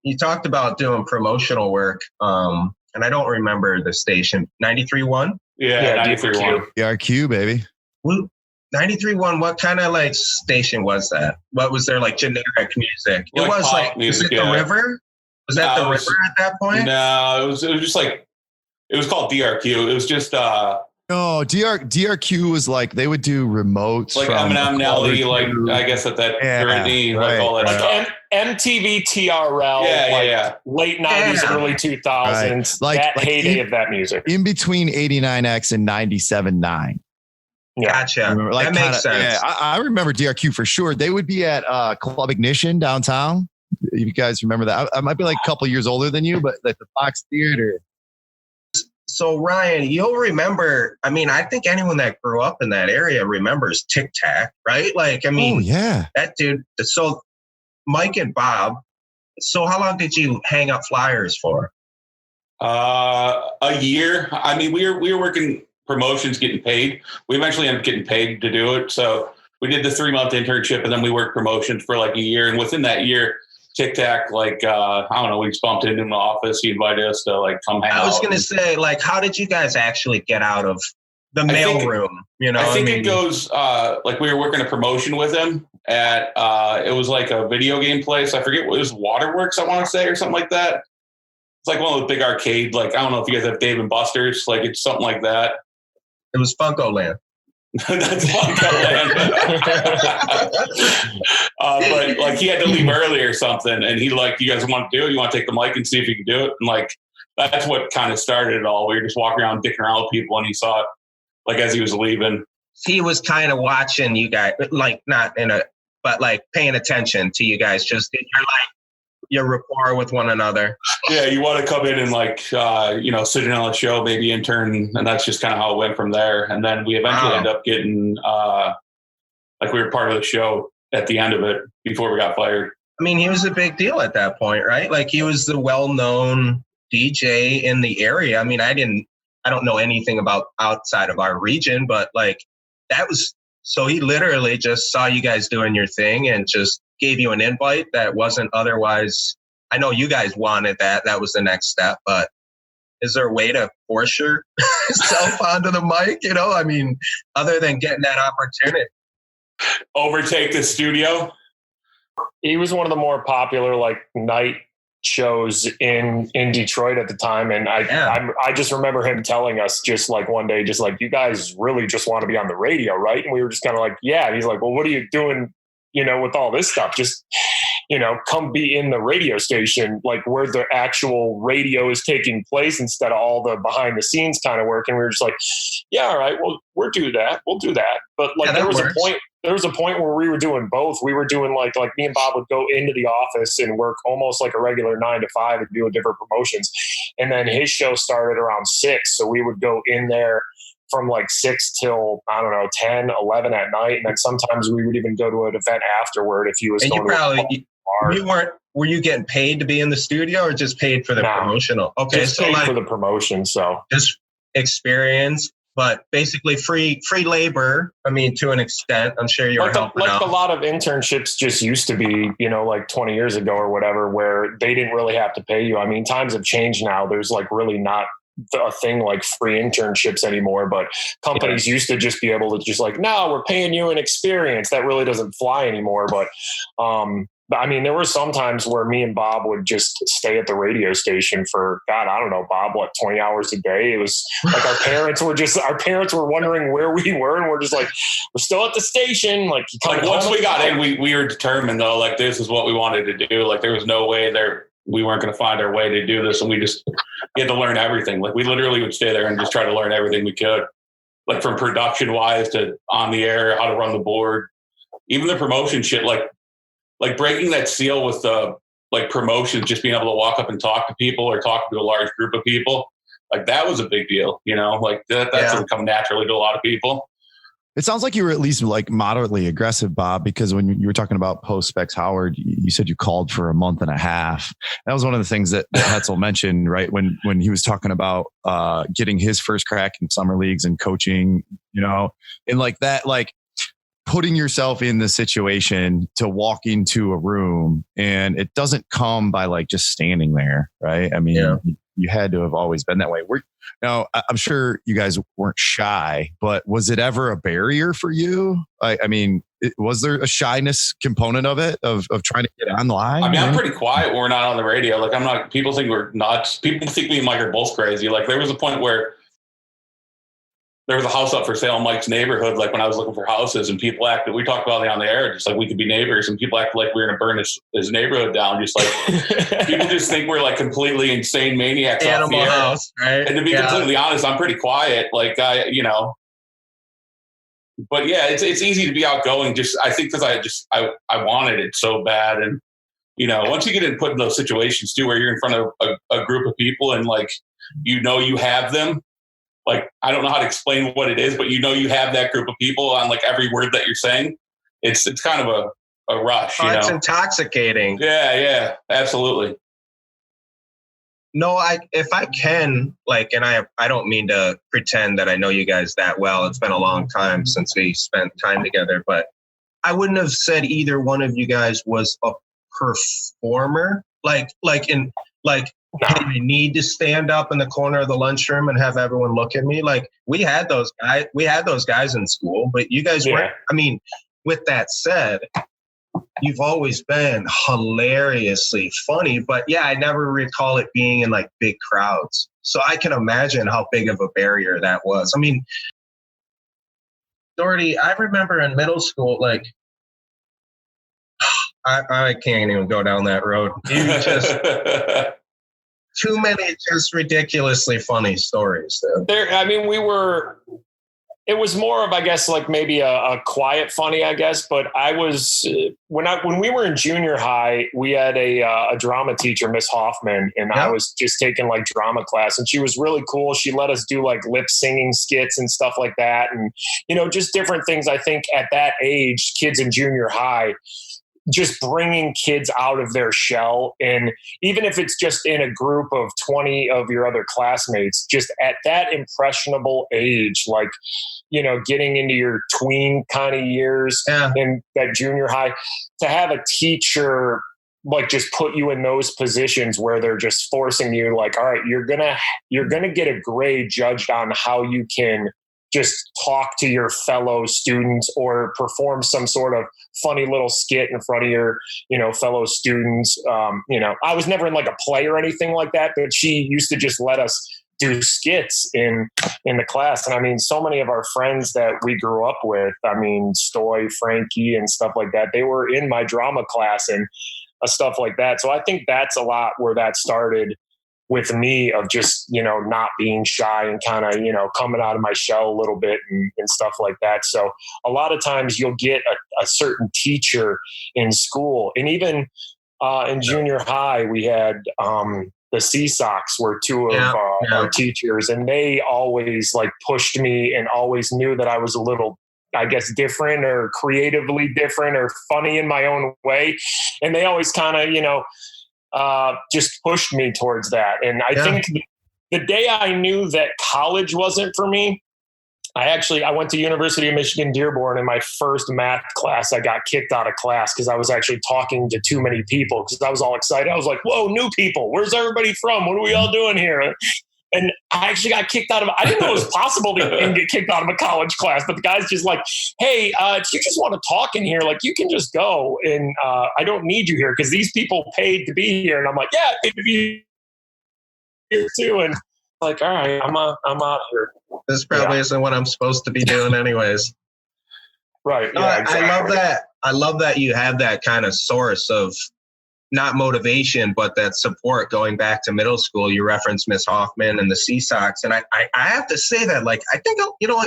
You talked about doing promotional work, and I don't remember the station, 93.1? Yeah, 93.1. DRQ, baby. 93.1, what kind of like station was that? What was there, like generic music? It Like was pop like, music, was it the river? Was that the river at that point? No, it was just like, it was called DRQ. It was just No, DRQ was like they would do remotes like from Eminem, Nelly, like I guess at that Britney, like all that like stuff. MTV TRL, late 90s, early 2000s, Right. Like heyday of that music. In between 89X and 97.9. Gotcha. That makes sense. Yeah, I remember DRQ for sure. They would be at Club Ignition downtown. If you guys remember that, I might be like a couple years older than you, but like the Fox Theater. So Ryan, you'll remember, I mean, I think anyone that grew up in that area remembers Tic Tac, right? Like, I mean, that dude. So Mike and Bob, so how long did you hang up flyers for? A year. I mean, we were working promotions, getting paid. We eventually ended up getting paid to do it. So we did the 3-month internship and then we worked promotions for like a year. And within that year, Tic Tac, like, I don't know, we just bumped into the office. He invited us to like come hang out. I was going to say, like, how did you guys actually get out of the mail room? You know, I think it goes, like we were working a promotion with him at, it was like a video game place. I forget what it was, Waterworks, I want to say, or something like that. It's like one of those big arcade, like, I don't know if you guys have Dave and Buster's, like it's something like that. It was Funko Land. That's Funko Land. But like he had to leave early or something. And he like, you guys want to do it? You want to take the mic and see if you can do it? And like, that's what kind of started it all. We were just walking around, dicking around with people. And he saw it like as he was leaving. He was kind of watching you guys, like not in a, but like paying attention to you guys, just your rapport with one another. Yeah, you want to come in and like, sit in on a show, maybe intern, and that's just kind of how it went from there. And then we eventually ended up getting, like we were part of the show at the end of it before we got fired. I mean, he was a big deal at that point, right? Like he was the well-known DJ in the area. I mean, I don't know anything about outside of our region, but like so he literally just saw you guys doing your thing and just gave you an invite that wasn't otherwise. I know you guys wanted that. That was the next step, but is there a way to force yourself onto the mic? You know, I mean, other than getting that opportunity. Overtake the studio. He was one of the more popular like night shows in Detroit at the time. And I just remember him telling us just like one day, just like, you guys really just want to be on the radio, right? And we were just kind of like, yeah. And he's like, well, what are you doing, with all this stuff? Just, come be in the radio station, like where the actual radio is taking place instead of all the behind the scenes kind of work. And we were just like, yeah, all right, well, we'll do that. But like, there was a point where we were doing both. We were doing like me and Bob would go into the office and work almost like a regular 9 to 5 and do different promotions. And then his show started around 6. So we would go in there from like 6 till, I don't know, 10, 11 at night. And then sometimes we would even go to an event afterward if he was going to were you getting paid to be in the studio or just paid for the promotional? Okay. Just paid for the promotion. So just experience, but basically free labor. I mean, to an extent, I'm sure you were helping out. A lot of internships just used to be, like 20 years ago or whatever, where they didn't really have to pay you. I mean, times have changed now. There's like really not a thing like free internships anymore, but companies used to just be able to just like, no, we're paying you an experience. That really doesn't fly anymore. But I mean, there were some times where me and Bob would just stay at the radio station for, God, I don't know, Bob, 20 hours a day. It was like our parents were wondering where we were. And we're just like, we're still at the station. Like once we got in, we were determined though, like this is what we wanted to do. Like there was no way we weren't going to find our way to do this. And we had to learn everything. Like we literally would stay there and just try to learn everything we could, like from production wise to on the air, how to run the board, even the promotion shit, like breaking that seal with the like promotions, just being able to walk up and talk to people or talk to a large group of people. Like that was a big deal, like that doesn't come naturally to a lot of people. It sounds like you were at least like moderately aggressive, Bob, because when you were talking about post Specs Howard, you said you called for a month and a half. That was one of the things that Hetzel mentioned, right? When he was talking about getting his first crack in summer leagues and coaching, and like that, like putting yourself in the situation to walk into a room, and it doesn't come by like just standing there, right? I mean, you had to have always been that way. I'm sure you guys weren't shy, but was it ever a barrier for you? Was there a shyness component of it, of trying to get online? I mean, I'm pretty quiet when we're not on the radio. Like, I'm not, people think we're nuts. People think me and Mike are both crazy. Like, there was a point where there was a house up for sale in Mike's neighborhood, like when I was looking for houses, and we talked about it on the air, just like we could be neighbors, and people acted like we were going to burn his neighborhood down. Just like people just think we're like completely insane maniacs. Animal House, right? And to be completely honest, I'm pretty quiet. Like but yeah, it's easy to be outgoing. I think because I wanted it so bad, and once you get put in those situations too, where you're in front of a group of people and like you have them. Like, I don't know how to explain what it is, but you have that group of people on like every word that you're saying. It's kind of a rush. It's intoxicating. Yeah, absolutely. No, if I can, like, and I don't mean to pretend that I know you guys that well. It's been a long time since we spent time together, but I wouldn't have said either one of you guys was a performer. Like, hey, I need to stand up in the corner of the lunchroom and have everyone look at me. Like, we had those guys in school, but you guys weren't. I mean, with that said, you've always been hilariously funny, but yeah, I never recall it being in like big crowds. So I can imagine how big of a barrier that was. I mean, Daugherty, I remember in middle school, like, I can't even go down that road. You just too many just ridiculously funny stories. It was more of, I guess, like maybe a quiet funny, I guess. But I was, when we were in junior high, we had a drama teacher, Miss Hoffman, and I was just taking like drama class, and she was really cool. She let us do like lip singing skits and stuff like that. And, just different things. I think at that age, kids in junior high, just bringing kids out of their shell. And even if it's just in a group of 20 of your other classmates, just at that impressionable age, like, getting into your tween kind of years in that junior high, to have a teacher like just put you in those positions where they're just forcing you, like, all right, you're gonna get a grade judged on how you can just talk to your fellow students or perform some sort of funny little skit in front of your, fellow students. I was never in like a play or anything like that, but she used to just let us do skits in the class. And I mean, so many of our friends that we grew up with, I mean, Stoy, Frankie and stuff like that, they were in my drama class and stuff like that. So I think that's a lot where that started with me, of just, not being shy and kind of, coming out of my shell a little bit and stuff like that. So a lot of times you'll get a certain teacher in school. And even in junior high, we had the Sea Sox were two of our teachers, and they always like pushed me and always knew that I was a little, I guess, different or creatively different or funny in my own way. And they always kind of, just pushed me towards that. And I think the day I knew that college wasn't for me, I went to University of Michigan Dearborn. In my first math class, I got kicked out of class because I was actually talking to too many people, because I was all excited. I was like, whoa, new people. Where's everybody from? What are we all doing here? And I actually got kicked out of, I didn't know it was possible to get kicked out of a college class, but the guy's just like, hey, if you just want to talk in here, like, you can just go. And I don't need you here because these people paid to be here. And I'm like, yeah, paid to be here too. And like, all right, I'm out of here. This probably isn't what I'm supposed to be doing anyways. Right. Yeah, exactly. I love that you have that kind of source of not motivation, but that support going back to middle school. You referenced Miss Hoffman and the Sea Sox. And I have to say that, like, I think,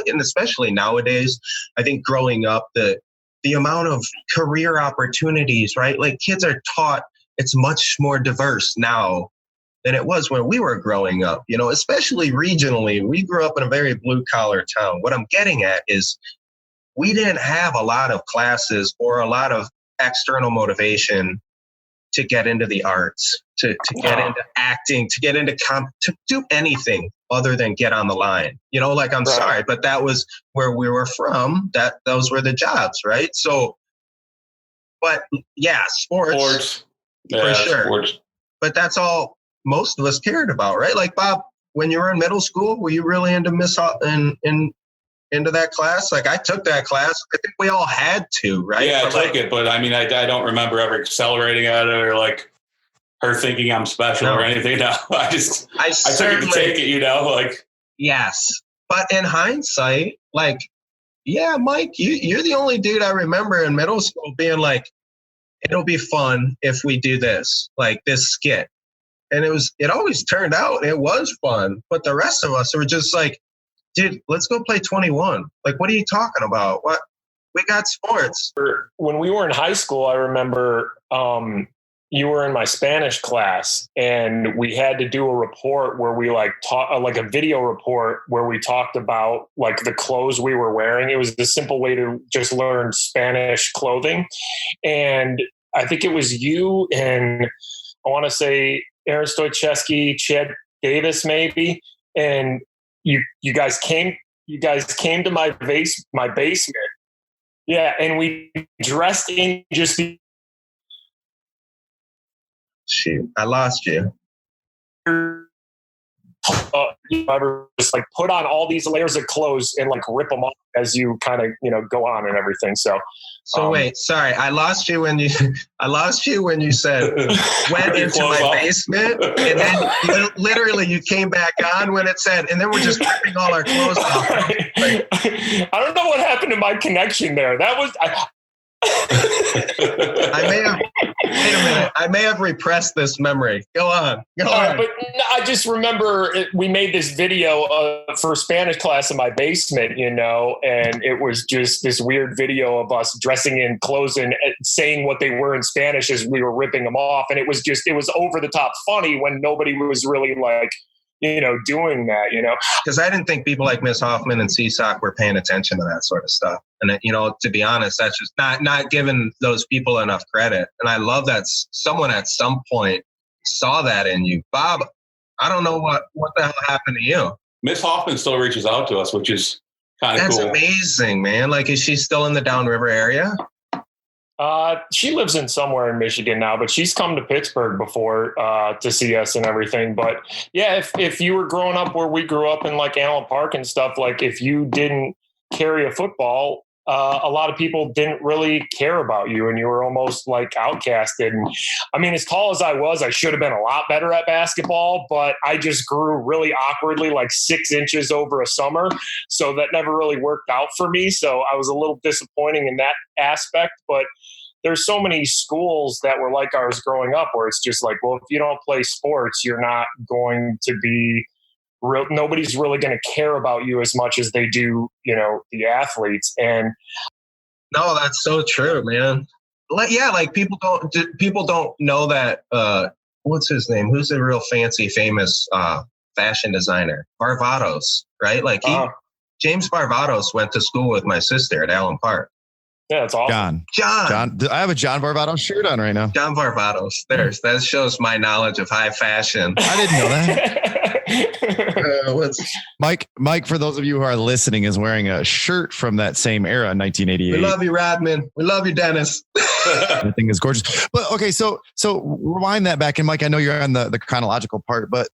and especially nowadays, I think growing up, the amount of career opportunities, right? Like, kids are taught it's much more diverse now than it was when we were growing up, especially regionally. We grew up in a very blue collar town. What I'm getting at is we didn't have a lot of classes or a lot of external motivation to get into the arts, to get into acting, to get into to do anything other than get on the line. I'm sorry, but that was where we were from. Those were the jobs, right? So, but yeah, sports. Yeah, for sure. Sports. But that's all most of us cared about, right? Like Bob, when you were in middle school, were you really into into that class? Like I took that class. I think we all had to, right? Yeah, but I took it, but I mean, I don't remember ever accelerating at it or like her thinking I'm special or anything. No, I took it to take it, like. Yes. But in hindsight, like, yeah, Mike, you're the only dude I remember in middle school being like, it'll be fun if we do this, like this skit. And it always turned out, it was fun. But the rest of us were just like, dude, let's go play 21. Like, what are you talking about? What? We got sports. When we were in high school, I remember you were in my Spanish class, and we had to do a report where we like a video report where we talked about like the clothes we were wearing. It was the simple way to just learn Spanish clothing. And I think it was you and I want to say Aaron Stoicheski, Chad Davis, maybe. And you guys came to my basement. Yeah. And we dressed in just the, shoot, I lost you. You ever just like put on all these layers of clothes and like rip them off as you kind of go on and everything. So wait, sorry, I lost you when you said went into my basement, and then literally you came back on when it said, and then we're just ripping all our clothes off. Like, I don't know what happened to my connection there. That was. I may have repressed this memory. Go on. But I just remember we made this video for Spanish class in my basement, and it was just this weird video of us dressing in clothes and saying what they were in Spanish as we were ripping them off. And it was over the top funny when nobody was really like, doing that, Because I didn't think people like Miss Hoffman and CSOC were paying attention to that sort of stuff. And, to be honest, that's just not giving those people enough credit. And I love that someone at some point saw that in you. Bob, I don't know what the hell happened to you. Miss Hoffman still reaches out to us, which is kind of cool. That's amazing, man. Like, is she still in the Downriver area? She lives in somewhere in Michigan now, but she's come to Pittsburgh before to see us and everything. But yeah, if you were growing up where we grew up in like Allen Park and stuff, like if you didn't carry a football, a lot of people didn't really care about you and you were almost like outcasted. And I mean, as tall as I was, I should have been a lot better at basketball, but I just grew really awkwardly, like 6 inches over a summer. So that never really worked out for me. So I was a little disappointing in that aspect, but there's so many schools that were like ours growing up where it's just like, well, if you don't play sports, you're not going to be real. Nobody's really going to care about you as much as they do, the athletes. And no, that's so true, man. Like people don't know that. What's his name? Who's the real fancy, famous fashion designer? Barbados, right? Like James Barbados went to school with my sister at Allen Park. Yeah, it's awesome. John. I have a John Barbados shirt on right now. John Barbados. That shows my knowledge of high fashion. I didn't know that. Mike, for those of you who are listening, is wearing a shirt from that same era, 1988. We love you, Rodman. We love you, Dennis. Everything is gorgeous. But okay, so rewind that back. And Mike, I know you're on the chronological part, but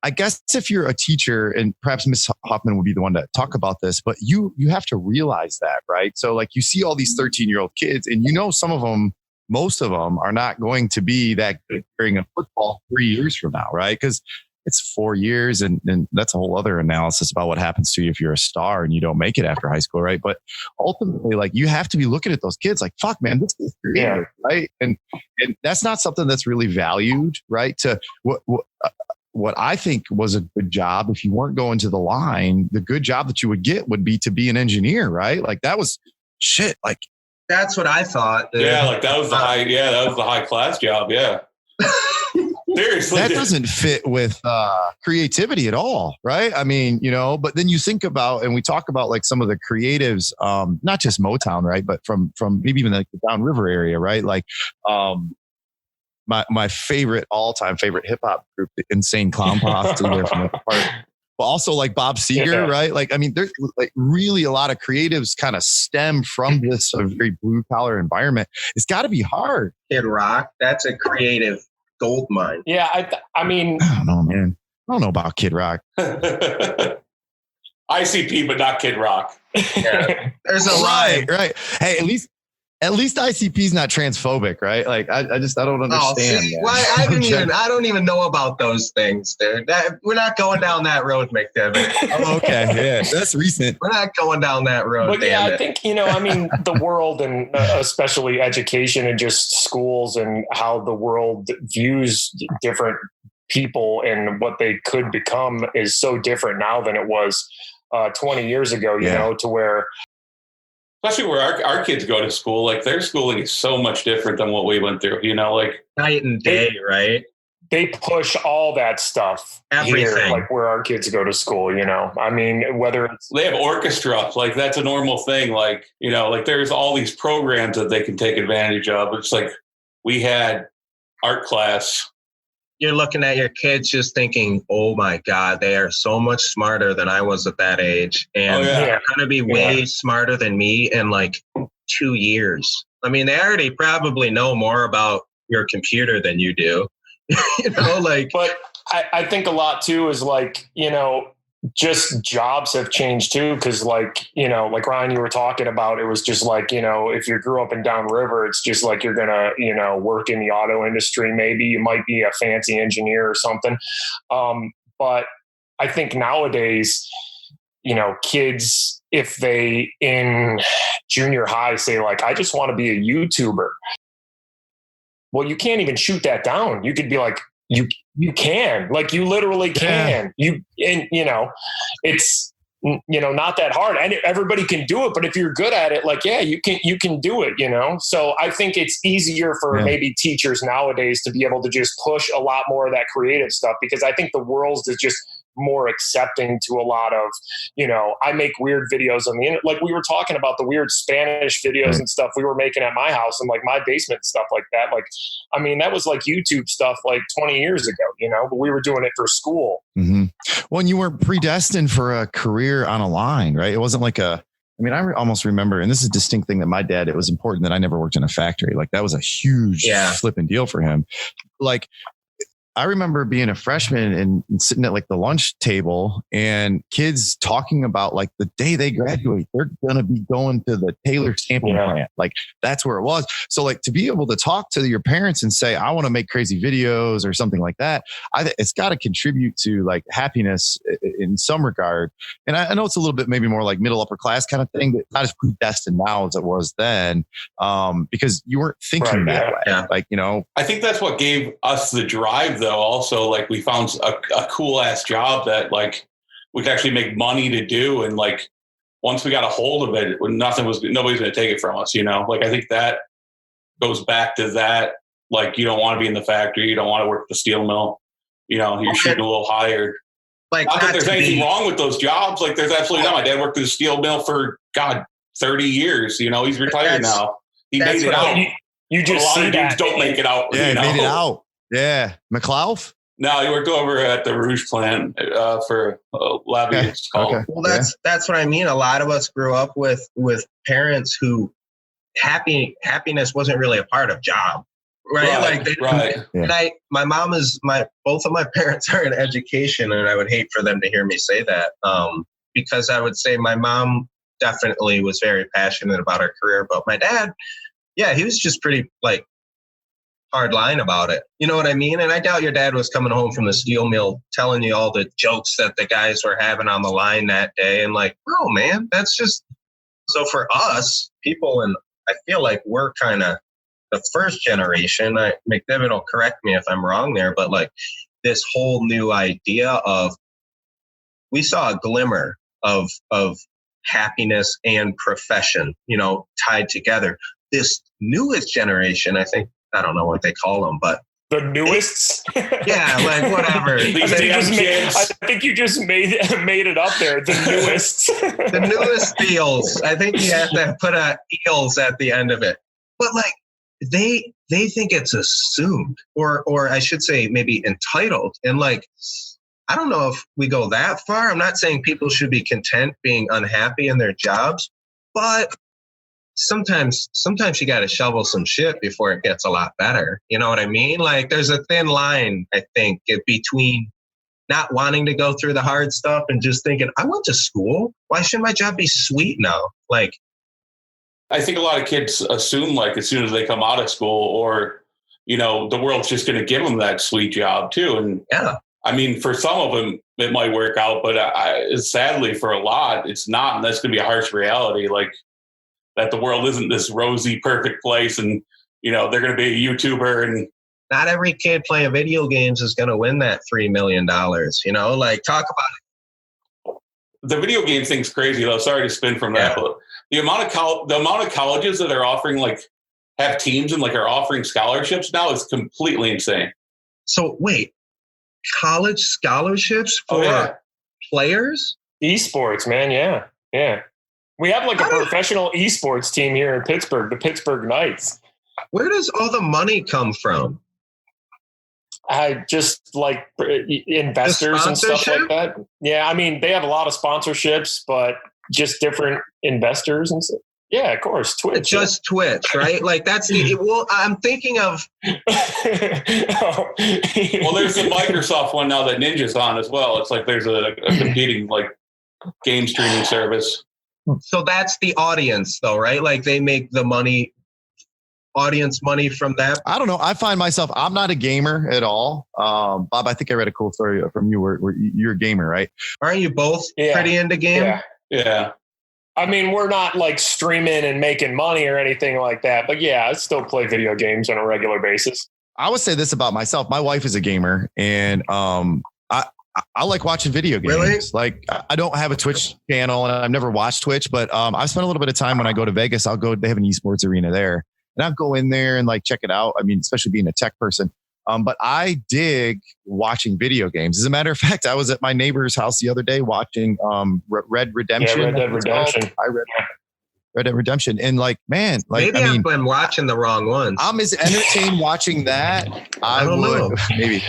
I guess if you're a teacher, and perhaps Miss Hoffman would be the one to talk about this, but you have to realize that, right? So like you see all these 13-year-old kids and some of them, most of them are not going to be that good carrying a football 3 years from now, right? Because it's 4 years and that's a whole other analysis about what happens to you if you're a star and you don't make it after high school, right? But ultimately, like you have to be looking at those kids like, fuck, man, this is creative, right? And that's not something that's really valued, right? To what I think was a good job, if you weren't going to the line, the good job that you would get would be to be an engineer, right? Like that was shit. Like that's what I thought. Dude. Yeah, like that was the high class job. Yeah. Seriously. That doesn't fit with creativity at all, right? I mean, but then you think about, and we talk about like some of the creatives, not just Motown, right? But from maybe even like the Downriver area, right? Like, my all-time favorite hip hop group, the Insane Clown Posse, there from the park. But also like Bob Seger, right? Like, I mean, there's like really a lot of creatives kind of stem from this very blue collar environment. It's got to be hard. Kid Rock, that's a creative gold mine. Yeah, I mean, I don't know, man. I don't know about Kid Rock. ICP, but not Kid Rock. Yeah, there's a line. Right. Hey, at least ICP's not transphobic, right? Like I don't understand. See, why I don't even know about those things, dude. We're not going down that road, McDevitt. Oh, okay, yeah, that's recent. We're not going down that road. But yeah, I think, I mean, the world and especially education and just schools and how the world views different people and what they could become is so different now than it was 20 years ago, you know, to where. Especially where our kids go to school, like their schooling is so much different than what we went through, like night and day, right? They push all that stuff here, like where our kids go to school, I mean, whether it's they have orchestra, like that's a normal thing. Like, like there's all these programs that they can take advantage of. It's like we had art class. You're looking at your kids just thinking, oh my God, they are so much smarter than I was at that age. And they're going to be way smarter than me in like 2 years. I mean, they already probably know more about your computer than you do, But I think a lot too is like, just jobs have changed too. Cause like, like Ryan, you were talking about, it was just like, if you grew up in downriver, it's just like, you're going to, work in the auto industry. Maybe you might be a fancy engineer or something. But I think nowadays, kids, if they in junior high say like, I just want to be a YouTuber. Well, you can't even shoot that down. You could be like, you can, like, you literally can. It's, not that hard, and everybody can do it. But if you're good at it, like, you can do it, So I think it's easier for maybe teachers nowadays to be able to just push a lot more of that creative stuff, because I think the world is just more accepting to a lot of, I make weird videos on the internet. Like we were talking about the weird Spanish videos and stuff we were making at my house and like my basement and stuff like that. Like, I mean, that was like YouTube stuff like 20 years ago, but we were doing it for school. Mm-hmm. Well, and you weren't predestined for a career on a line, right? It wasn't like I almost remember, and this is a distinct thing that my dad, it was important that I never worked in a factory. Like that was a huge flipping deal for him. Like, I remember being a freshman and sitting at like the lunch table and kids talking about like the day they graduate, they're going to be going to the Taylor sampling plant. Like that's where it was. So like to be able to talk to your parents and say, I want to make crazy videos or something like that, it's got to contribute to like happiness in some regard. And I know it's a little bit maybe more like middle upper class kind of thing, but not as predestined now as it was then, because you weren't thinking that way. Yeah. Like, I think that's what gave us the drive, though. Also, like we found a cool ass job that like we could actually make money to do, and like once we got a hold of it, nobody's going to take it from us. Like I think that goes back to that. Like you don't want to be in the factory, you don't want to work at the steel mill. You're shooting a little higher. Like not that there's anything wrong with those jobs. Like there's absolutely not. My dad worked at the steel mill for 30 years. He's retired now. He made it out. You just a lot see of dudes don't make it out. Yeah, made it out. Yeah, McLeod? No, he worked over at the Rouge plant for Labby. It's called. Okay. Well, that's what I mean. A lot of us grew up with parents who happiness wasn't really a part of job, right? And my mom both of my parents are in education, and I would hate for them to hear me say that, because I would say my mom definitely was very passionate about her career, but my dad, he was just pretty like hard line about it. You know what I mean? And I doubt your dad was coming home from the steel mill telling you all the jokes that the guys were having on the line that day. And like, oh man, that's just, so for us people, and I feel like we're kind of the first generation, McDevitt will correct me if I'm wrong there, but like this whole new idea of, we saw a glimmer of happiness and profession, tied together. This newest generation, I don't know what they call them, but the newest, like whatever. I think you just made it up there. The newest, the newest eels. I think you have to put eels at the end of it. But like they think it's assumed, or I should say maybe entitled. And like, I don't know if we go that far. I'm not saying people should be content being unhappy in their jobs, but sometimes you got to shovel some shit before it gets a lot better. You know what I mean? Like there's a thin line, I think, between not wanting to go through the hard stuff and just thinking, I went to school. Why shouldn't my job be sweet now? Like, I think a lot of kids assume like as soon as they come out of school or, you know, the world's just going to give them that sweet job too. And yeah, I mean, for some of them, it might work out, but sadly for a lot, it's not. And that's going to be a harsh reality. Like that the world isn't this rosy, perfect place. And, you know, they're going to be a YouTuber and not every kid playing video games is going to win that $3 million. You know, like talk about it. The video game thing's crazy though. Sorry to spin from that, but the amount of colleges that are offering like have teams and like are offering scholarships now is completely insane. So wait, college scholarships for players? Esports, man. Yeah. Yeah. We have like a professional esports team here in Pittsburgh, the Pittsburgh Knights. Where does all the money come from? I just like investors and stuff like that. Yeah. I mean, they have a lot of sponsorships, but just different investors and stuff. Yeah, of course. Twitch. Just Twitch, right? Like that's well, I'm thinking of. Well, there's the Microsoft one now that Ninja's on as well. It's like there's a competing like game streaming service. So that's the audience though, right? Like they make the audience money from that. I don't know. I find myself, I'm not a gamer at all. Bob, I think I read a cool story from you where you're a gamer, right? Aren't you both pretty into game? Yeah. I mean, we're not like streaming and making money or anything like that, but yeah, I still play video games on a regular basis. I would say this about myself. My wife is a gamer and I like watching video games. Really? Like I don't have a Twitch channel and I've never watched Twitch, but I've spent a little bit of time when I go to Vegas. They have an esports arena there and I'll go in there and like check it out. I mean, especially being a tech person. But I dig watching video games. As a matter of fact, I was at my neighbor's house the other day watching Red Redemption. Yeah, Red Dead Redemption. Red Dead Redemption. And like, man, like maybe I've been watching the wrong ones. I'm as entertained watching that. I don't know. Maybe.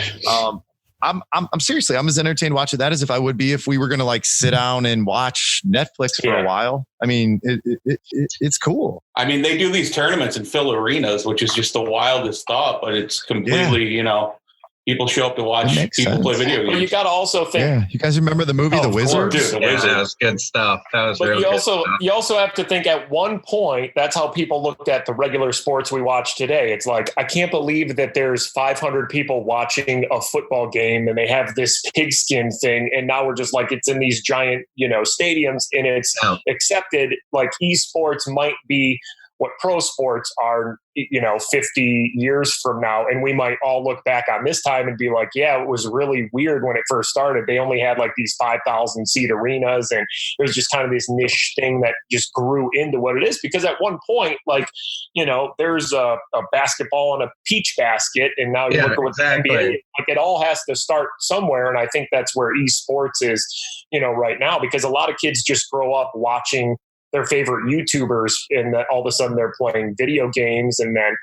I'm seriously, I'm as entertained watching that as if I would be if we were going to like sit down and watch Netflix for a while. I mean, it's cool. I mean, they do these tournaments and fill arenas, which is just the wildest thought, but it's completely, you know, people show up to watch people play video games. But you got to also think. Yeah, you guys remember the movie The Wizard? Dude, The Wizard. That was good stuff. That was really good stuff. You also have to think at one point, that's how people looked at the regular sports we watch today. It's like, I can't believe that there's 500 people watching a football game and they have this pigskin thing. And now we're just like, it's in these giant, you know, stadiums and it's accepted. Like esports might be what pro sports are, you know, 50 years from now. And we might all look back on this time and be like, yeah, it was really weird when it first started. They only had like these 5,000 seat arenas. And it was just kind of this niche thing that just grew into what it is. Because at one point, like, you know, there's a basketball and a peach basket. And now you look at what's NBA. Like it all has to start somewhere. And I think that's where esports is, you know, right now, because a lot of kids just grow up watching their favorite YouTubers and that all of a sudden they're playing video games. And then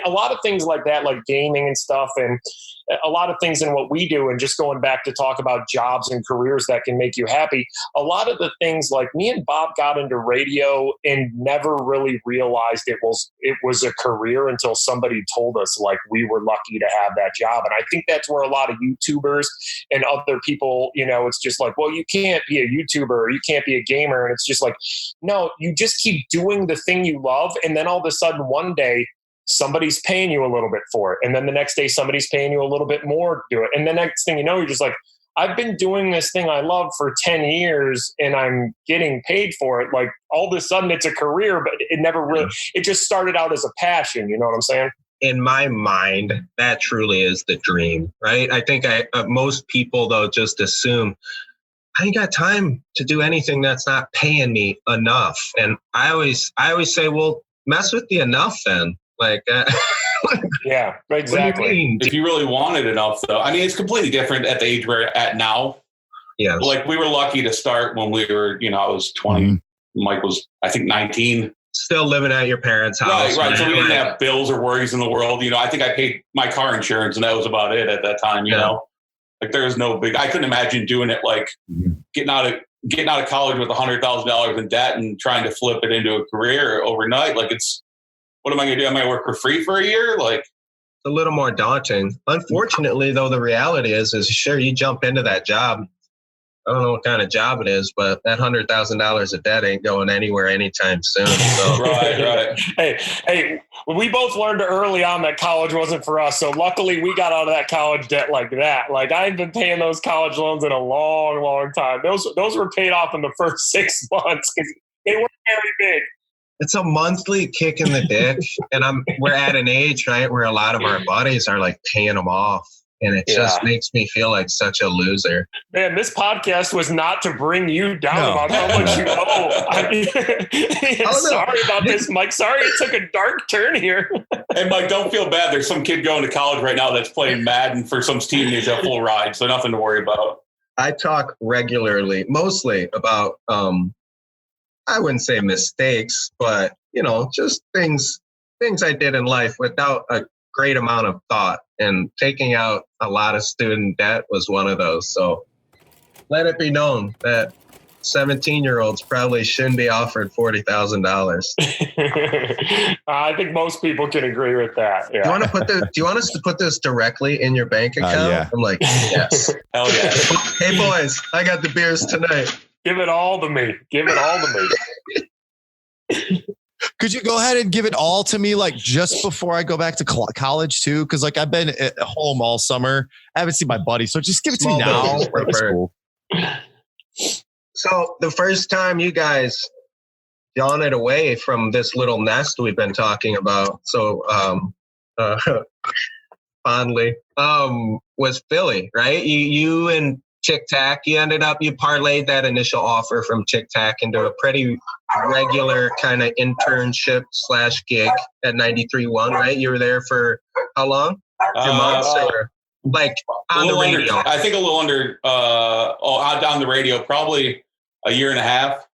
a lot of things like that, like gaming and stuff. And a lot of things in what we do, and just going back to talk about jobs and careers that can make you happy. A lot of the things, like me and Bob got into radio and never really realized it was a career until somebody told us like we were lucky to have that job. And I think that's where a lot of YouTubers and other people, you know, it's just like, well, you can't be a YouTuber or you can't be a gamer. And it's just like, no, you just keep doing the thing you love. And then all of a sudden one day, somebody's paying you a little bit for it. And then the next day, somebody's paying you a little bit more to do it. And the next thing you know, you're just like, I've been doing this thing I love for 10 years and I'm getting paid for it. Like all of a sudden it's a career, but it never really, it just started out as a passion. You know what I'm saying? In my mind, that truly is the dream, right? I think most people though, just assume I ain't got time to do anything that's not paying me enough. And I always say, well, mess with the enough then. Like, yeah, exactly. If you really wanted enough, though, I mean, it's completely different at the age we're at now. Yeah, like we were lucky to start when we were, you know, I was 20, Mike was, I think, 19. Still living at your parents' house. Right. So we didn't have bills or worries in the world. You know, I think I paid my car insurance, and that was about it at that time. You know, like there was no big. I couldn't imagine doing it like getting out of getting out of college with $100,000 in debt and trying to flip it into a career overnight. Like, what am I going to do? Am I going to work for free for a year? Like, It's a little more daunting. Unfortunately, though, the reality is sure, you jump into that job. I don't know what kind of job it is, but that $100,000 of debt ain't going anywhere anytime soon. So. right. Hey, we both learned early on that college wasn't for us. So luckily we got out of that college debt like that. Like, I've been paying those college loans in a long, long time. Those were paid off in the first 6 months because they weren't very big. It's a monthly kick in the dick. And we're at an age, right, where a lot of our buddies are like paying them off. And it just makes me feel like such a loser. Man, this podcast was not to bring you down about how much you owe. Sorry about this, Mike. Sorry it took a dark turn here. Hey, Mike, don't feel bad. There's some kid going to college right now that's playing Madden for some team needs a full ride, so nothing to worry about. I talk regularly, mostly about, I wouldn't say mistakes, but, just things I did in life without a great amount of thought, and taking out a lot of student debt was one of those. So let it be known that 17-year-olds probably shouldn't be offered $40,000. I think most people can agree with that. Yeah. Do you want us to put this directly in your bank account? Yeah. I'm like, yes. Hell yeah. Hey boys, I got the beers tonight. Give it all to me. Could you go ahead and give it all to me, like just before I go back to college too? Because like I've been at home all summer. I haven't seen my buddy, so just give it to me now. That's cool. So the first time you guys yawned away from this little nest we've been talking about so fondly was Philly, right? You and Chick Tack, you parlayed that initial offer from Chick Tack into a pretty regular kind of internship / gig at 93.1, right? You were there for how long? A few months or like on the radio? I think a little under, on the radio, probably a year and a half.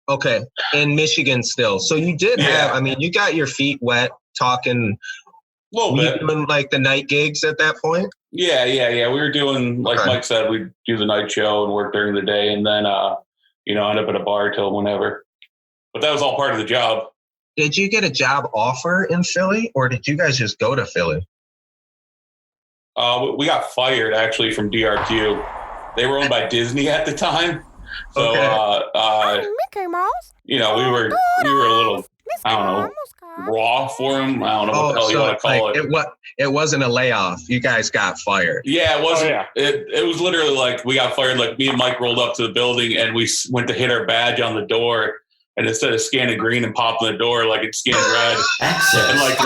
Okay. In Michigan still. So you did have, you got your feet wet talking. A little bit. Doing like the night gigs at that point? Yeah. We were doing, like Mike said, we'd do the night show and work during the day, and then, end up at a bar till whenever. But that was all part of the job. Did you get a job offer in Philly, or did you guys just go to Philly? We got fired actually from DRQ. They were owned by Disney at the time. So, Mickey Mouse. we were a little, I don't know, raw for them. I don't know what the hell you want to call it. It wasn't a layoff. You guys got fired. Yeah, it wasn't. It was literally like we got fired. Like, me and Mike rolled up to the building and we went to hit our badge on the door. And instead of scanning green and popping the door, like it scanned red. And like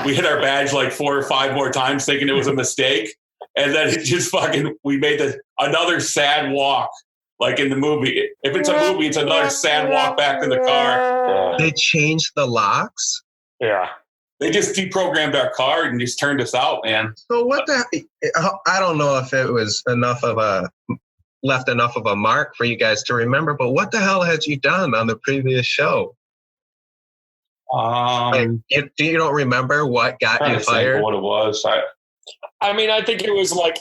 we hit our badge like 4 or 5 more times thinking it was a mistake. And then it just we made another sad walk. Like in the movie, if it's a movie, it's another sad walk back to the car. They changed the locks. Yeah. They just deprogrammed our card and just turned us out, man. So I don't know if it was left enough of a mark for you guys to remember, but what the hell had you done on the previous show? You don't remember what got you fired? What it was. I think it was like,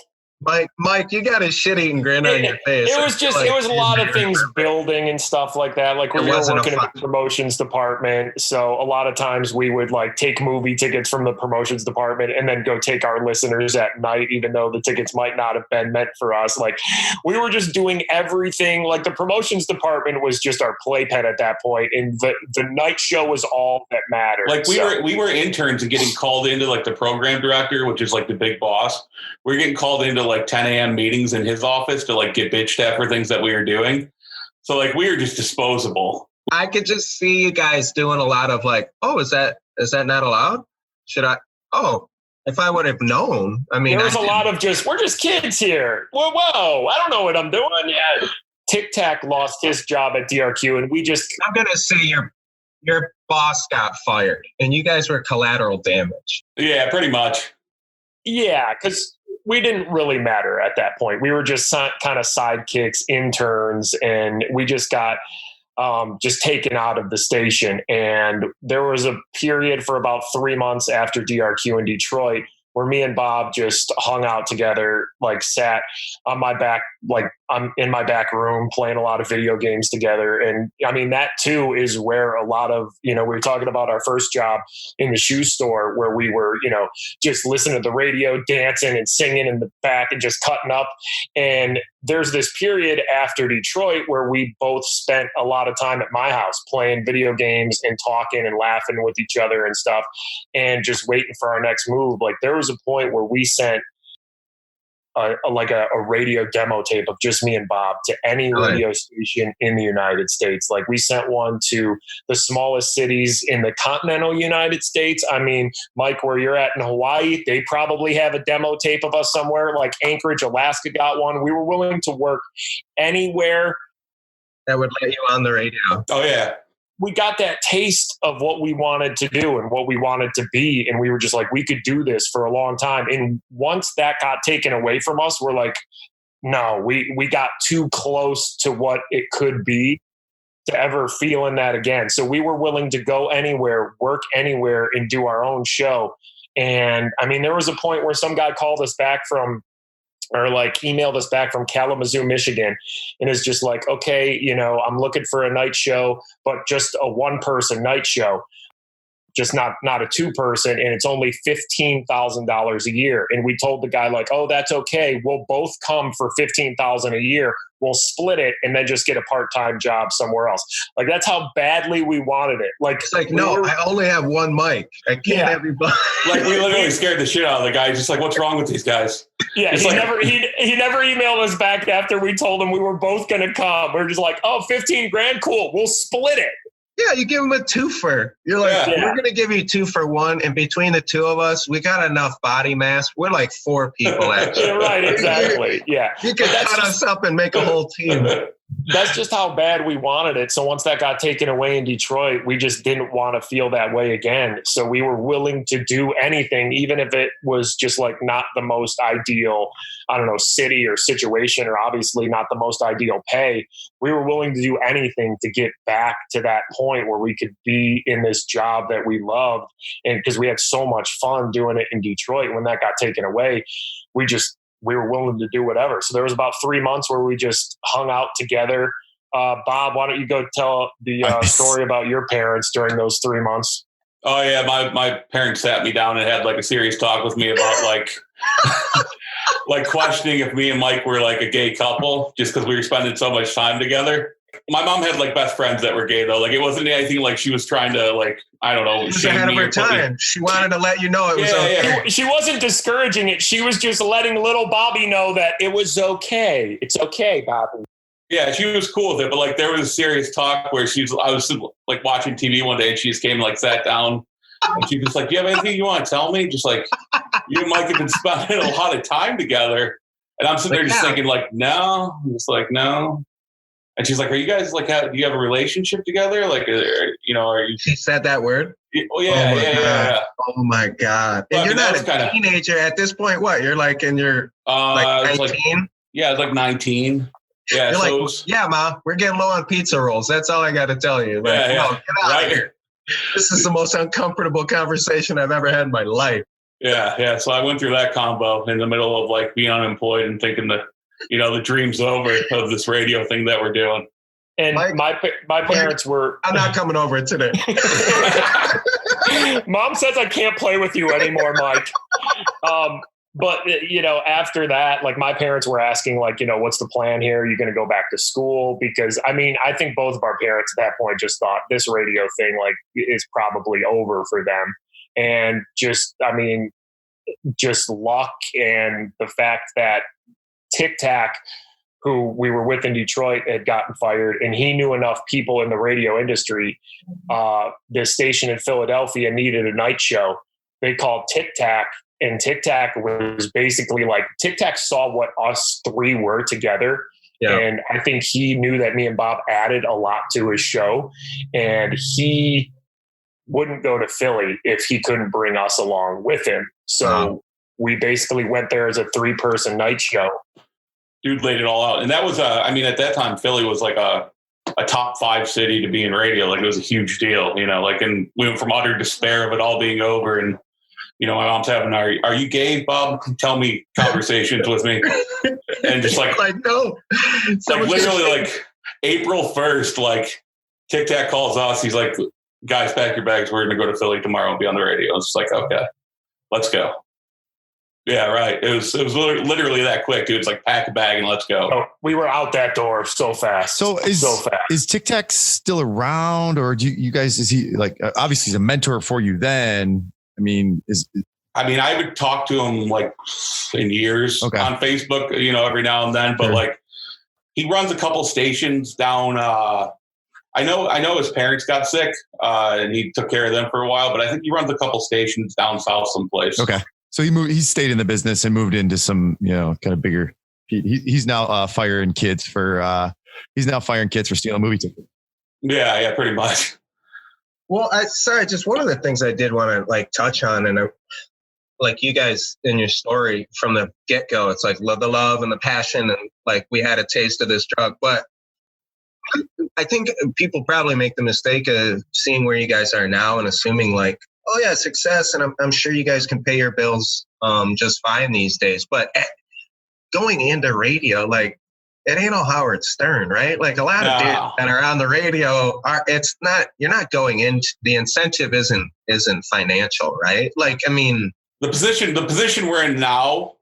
Mike, you got a shit-eating grin on your face. It was a lot of things building and stuff like that. Like, we were working in the promotions department. So a lot of times we would like take movie tickets from the promotions department and then go take our listeners at night, even though the tickets might not have been meant for us. Like, we were just doing everything. Like, the promotions department was just our playpen at that point, and the night show was all that mattered. Like, we were interns and getting called into like the program director, which is like the big boss. We were getting called into like 10 a.m. meetings in his office to like get bitched at for things that we were doing. So like, we were just disposable. I could just see you guys doing a lot of like, is that not allowed? Should I? If I would have known. There was a lot of we're just kids here. Whoa, I don't know what I'm doing yet. Tic Tac lost his job at DRQ, and I'm gonna say your boss got fired, and you guys were collateral damage. Yeah, pretty much. Yeah, because we didn't really matter at that point. We were just kind of sidekicks, interns, and we just got just taken out of the station. And there was a period for about 3 months after DRQ in Detroit where me and Bob just hung out together, like sat on my back, like I'm in my back room playing a lot of video games together. And I mean, that too is where a lot of, we were talking about our first job in the shoe store where we were, just listening to the radio, dancing and singing in the back and just cutting up. And there's this period after Detroit where we both spent a lot of time at my house playing video games and talking and laughing with each other and stuff and just waiting for our next move. Like there was a point where we sent a radio demo tape of just me and Bob to any radio station in the United States. Like we sent one to the smallest cities in the continental United States. I mean, Mike, where you're at in Hawaii, they probably have a demo tape of us somewhere. Like Anchorage, Alaska got one. We were willing to work anywhere that would let you on the radio. Oh yeah. We got that taste of what we wanted to do and what we wanted to be. And we were just like, we could do this for a long time. And once that got taken away from us, we're like, no, we got too close to what it could be to ever feeling that again. So we were willing to go anywhere, work anywhere, and do our own show. And I mean, there was a point where some guy called us back emailed us back from Kalamazoo, Michigan, and is just like, okay, I'm looking for a night show, but just a 1-person night show, just not a 2-person, and it's only $15,000 a year. And we told the guy like, oh, that's okay. We'll both come for $15,000 a year. We'll split it and then just get a part-time job somewhere else. Like that's how badly we wanted it. Like it's like, no, I only have one mic. I can't have you both. Like we literally scared the shit out of the guy. Just like, what's wrong with these guys? Yeah, he never emailed us back after we told him we were both going to come. We're just like, oh, $15,000, cool. We'll split it. Yeah, you give him a twofer. You're like, we're going to give you 2 for 1. And between the two of us, we got enough body mass. We're like 4 people, actually. Yeah, right, exactly. Yeah. You could cut us up and make a whole team. That's just how bad we wanted it. So once that got taken away in Detroit, we just didn't want to feel that way again. So we were willing to do anything, even if it was just like not the most ideal, city or situation, or obviously not the most ideal pay. We were willing to do anything to get back to that point where we could be in this job that we loved. And because we had so much fun doing it in Detroit, when that got taken away, we were willing to do whatever. So there was about 3 months where we just hung out together. Bob, why don't you go tell the story about your parents during those 3 months? Oh yeah. My parents sat me down and had like a serious talk with me about like, like questioning if me and Mike were like a gay couple just because we were spending so much time together. My mom had like best friends that were gay though. Like it wasn't anything like she was trying to like, I don't know. She was ahead of her time. She wanted to let you know it was okay. Yeah. She wasn't discouraging it. She was just letting little Bobby know that it was okay. It's okay, Bobby. Yeah, she was cool with it. But like there was a serious talk where I was like watching TV one day and she just came and like sat down and she was like, do you have anything you want to tell me? Just like, you and Mike have been spending a lot of time together. And I'm sitting there just thinking like, no. I'm just like, no. And she's like, are you guys like, do you have a relationship together? Like, are you? She said that word? Oh, yeah, yeah. Oh my God. And you're not a teenager at this point. What? You're like in your like 19? Yeah, it's like 19. Yeah. You're like, yeah, Ma, we're getting low on pizza rolls. That's all I got to tell you. Like, no, get out of here. This is the most uncomfortable conversation I've ever had in my life. Yeah. So I went through that combo in the middle of like being unemployed and thinking that, the dream's over of this radio thing that we're doing. And Mike, my parents were... I'm not coming over today. Mom says I can't play with you anymore, Mike. But, after that, like my parents were asking, like, what's the plan here? Are you going to go back to school? Because, I mean, I think both of our parents at that point just thought this radio thing, like, is probably over for them. And just luck and the fact that Tic Tac, who we were with in Detroit, had gotten fired, and he knew enough people in the radio industry. The station in Philadelphia needed a night show. They called Tic Tac, and Tic Tac was basically like, Tic Tac saw what us 3 were together. Yeah. And I think he knew that me and Bob added a lot to his show, and he wouldn't go to Philly if he couldn't bring us along with him. So we basically went there as a 3-person night show. Dude laid it all out. And that was, at that time, Philly was like a top 5 city to be in radio. Like it was a huge deal, and we went from utter despair of it all being over. And my mom's having, are you gay, Bob? Tell me conversations with me. And just like no. Like literally like April 1st, like Tic Tac calls us. He's like, guys, pack your bags. We're going to go to Philly tomorrow and be on the radio. It's like, okay, let's go. Yeah, right. It was literally that quick, dude. It's like pack a bag and let's go. Oh, we were out that door so fast. So is Tic Tac still around, or do you guys? Is he like obviously he's a mentor for you? Then I I would talk to him like in years on Facebook, every now and then. But like he runs a couple stations down. I know his parents got sick and he took care of them for a while. But I think he runs a couple stations down south someplace. Okay. So he stayed in the business and moved into some, kind of bigger. He's now firing kids for stealing movie tickets. Yeah, pretty much. Well, just one of the things I did want to like touch on, and like you guys in your story from the get go, it's like the love and the passion, and like we had a taste of this drug. But I think people probably make the mistake of seeing where you guys are now and assuming like, oh yeah, success, and I'm sure you guys can pay your bills just fine these days. But going into radio, like it ain't all Howard Stern, right? Like a lot of dudes that are on the radio you're not going into, the incentive isn't financial, right? Like the position we're in now,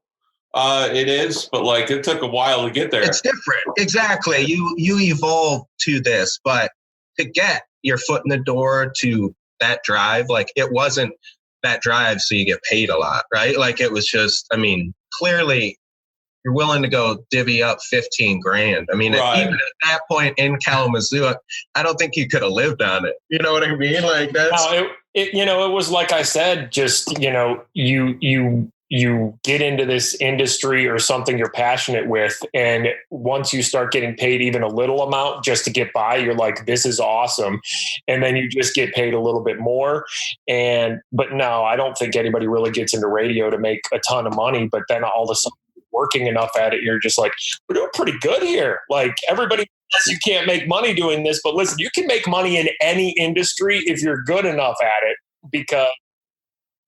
it is, but like it took a while to get there. It's different, exactly. You evolve to this, but to get your foot in the door to that drive, like it wasn't that drive so you get paid a lot, right? Like it was just, clearly you're willing to go divvy up 15 grand. Even at that point in Kalamazoo, I don't think you could have lived on it. You know what I mean? Like that's it was like I said, just you get into this industry or something you're passionate with. And once you start getting paid even a little amount just to get by, you're like, this is awesome. And then you just get paid a little bit more. But no, I don't think anybody really gets into radio to make a ton of money. But then all of a sudden working enough at it, you're just like, we're doing pretty good here. Like everybody says you can't make money doing this, but listen, you can make money in any industry if you're good enough at it, because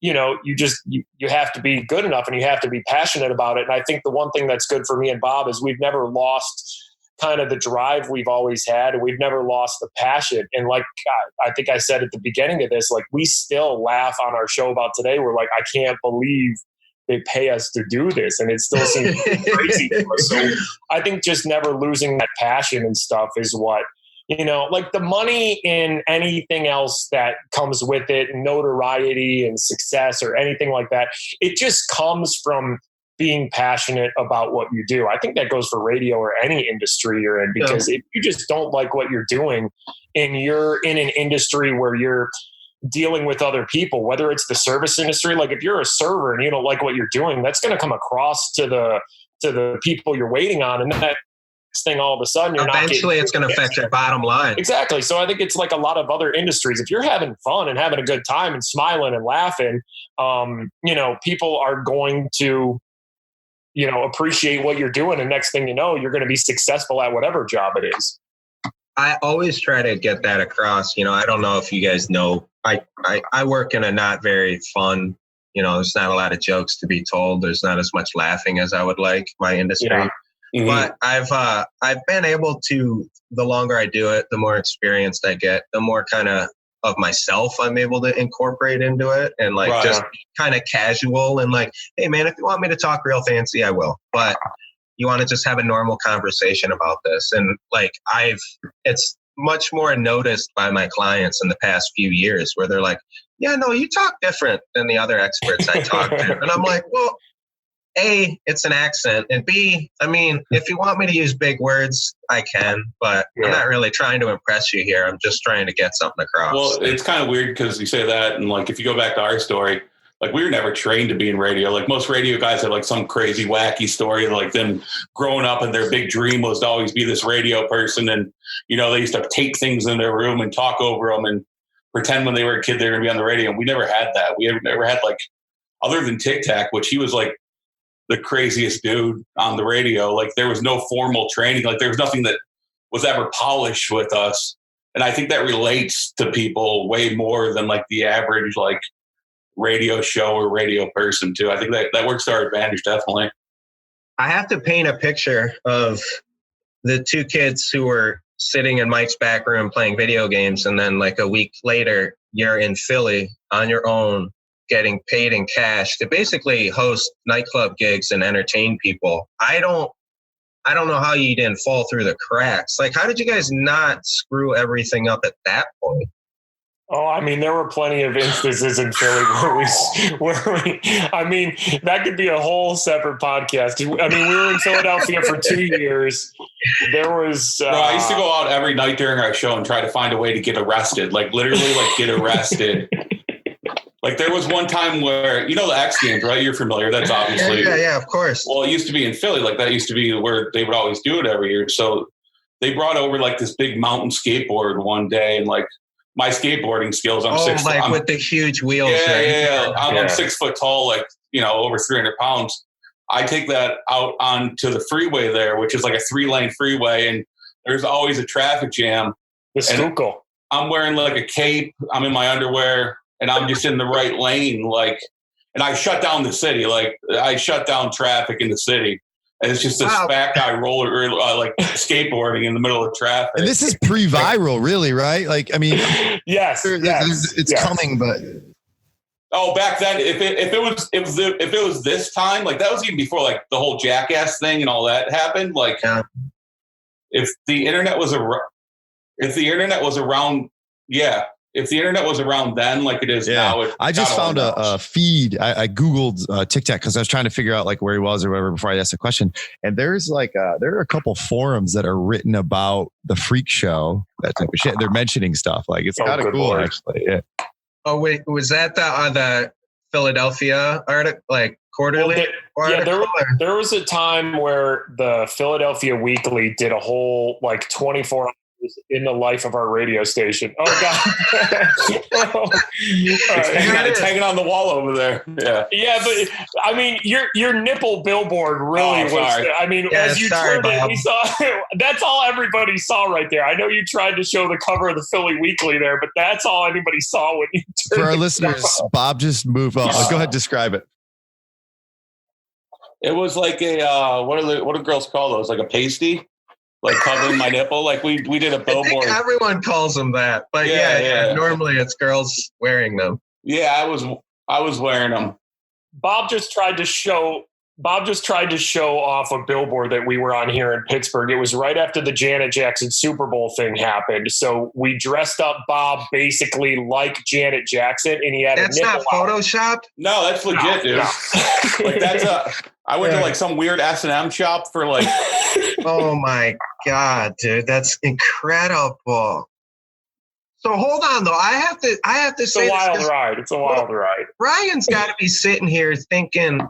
you have to be good enough and you have to be passionate about it. And I think the one thing that's good for me and Bob is we've never lost kind of the drive we've always had, and we've never lost the passion. And like, I think I said at the beginning of this, like we still laugh on our show about today. We're like, I can't believe they pay us to do this. And it still seems crazy to us. So I think just never losing that passion and stuff is what, like the money in anything else that comes with it, notoriety and success or anything like that, it just comes from being passionate about what you do. I think that goes for radio or any industry you're in, because if you just don't like what you're doing and you're in an industry where you're dealing with other people, whether it's the service industry, like if you're a server and you don't like what you're doing, that's going to come across to the people you're waiting on. And that thing, all of a sudden eventually it's going to affect your bottom line. Exactly. So I think it's like a lot of other industries. If you're having fun and having a good time and smiling and laughing, people are going to, appreciate what you're doing. And next thing you know, you're going to be successful at whatever job it is. I always try to get that across. I don't know if you guys know, I work in a not very fun, there's not a lot of jokes to be told. There's not as much laughing as I would like my industry. Yeah. Mm-hmm. But I've been able to, the longer I do it, the more experienced I get, the more kind of myself I'm able to incorporate into it, and like just kind of casual and like, hey man, if you want me to talk real fancy, I will. But you want to just have a normal conversation about this. And like it's much more noticed by my clients in the past few years where they're like, yeah, no, you talk different than the other experts I talk to. And I'm like, well, A, it's an accent. And B, if you want me to use big words, I can, but I'm not really trying to impress you here. I'm just trying to get something across. Well, it's kind of weird because you say that. And like, if you go back to our story, like we were never trained to be in radio. Like most radio guys have like some crazy, wacky story, like them growing up and their big dream was to always be this radio person. And, they used to take things in their room and talk over them and pretend when they were a kid, they were going to be on the radio. And we never had that. We never had like, other than Tic Tac, which he was like the craziest dude on the radio. Like there was no formal training. Like there was nothing that was ever polished with us. And I think that relates to people way more than like the average, like radio show or radio person too. I think that works to our advantage, definitely. I have to paint a picture of the two kids who were sitting in Mike's back room playing video games, and then like a week later, you're in Philly on your own, getting paid in cash to basically host nightclub gigs and entertain people. I don't know how you didn't fall through the cracks. Like, how did you guys not screw everything up at that point? Oh, I mean, there were plenty of instances in Philly I mean, that could be a whole separate podcast. I mean, we were in Philadelphia for 2 years. There was, Bro, I used to go out every night during our show and try to find a way to get arrested, like literally like get arrested. Like there was one time where, you know, the X Games, right? You're familiar. That's obviously. Yeah, of course. Well, it used to be in Philly. Like that used to be where they would always do it every year. So they brought over like this big mountain skateboard one day, and like my skateboarding skills, with the huge wheels. Yeah. I'm 6 foot tall, like, you know, over 300 pounds. I take that out onto the freeway there, which is like a 3-lane freeway. And there's always a traffic jam. The Schuylkill. I'm wearing like a cape. I'm in my underwear and I'm just in the right lane. Like, and I shut down the city. Like I shut down traffic in the city. And it's just this fat guy like skateboarding in the middle of traffic. And this is pre-viral, really, right? Like, I mean, yes, it's coming, but back then, if it was this time, like that was even before like the whole Jackass thing and all that happened. Like, if the internet was around, if the internet was around then, like it is now. I just found a feed. I Googled TikTok because I was trying to figure out like where he was or whatever before I asked the question. And there's like, there are a couple forums that are written about the Freak Show, that type of shit. They're mentioning stuff. Like it's kind of cool, Lord. Actually. Yeah. Oh, wait, was that the Philadelphia article, like quarterly? There was a time where the Philadelphia Weekly did a whole like 24 hours in the life of our radio station. Oh God. It's hanging on the wall over there. Yeah, but I mean, your nipple billboard really was. I mean, as you turned it, we saw. That's all everybody saw right there. I know you tried to show the cover of the Philly Weekly there, but that's all anybody saw when you turned. For our listeners, Bob just moved on. Go ahead, describe it. It was like a what do girls call those? Like a pasty. Like covering my nipple, like we did a billboard. I think everyone calls them that, but yeah. Normally it's girls wearing them. Yeah, I was wearing them. Bob just tried to show off a billboard that we were on here in Pittsburgh. It was right after the Janet Jackson Super Bowl thing happened, so we dressed up Bob basically like Janet Jackson, and he had that's a nipple not photoshopped. No, that's legit, dude. No. Like I went to like some weird S&M shop for like. Oh my God, dude, that's incredible. So hold on though, I have to say, it's a wild ride. Ryan's got to be sitting here thinking,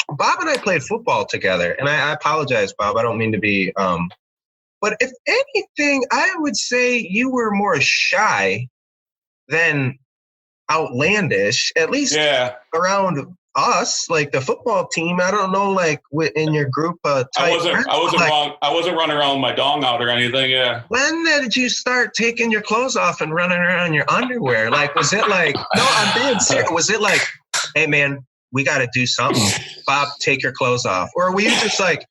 Bob and I played football together, and I apologize, Bob. I don't mean to be, but if anything, I would say you were more shy than outlandish, at least around us, like the football team. I don't know, like in your group. I wasn't running around with my dong out or anything. Yeah. When did you start taking your clothes off and running around in your underwear? Like, was it like? No, I'm being serious. Was it like, hey man, we got to do something. Bob, take your clothes off, or were you just like?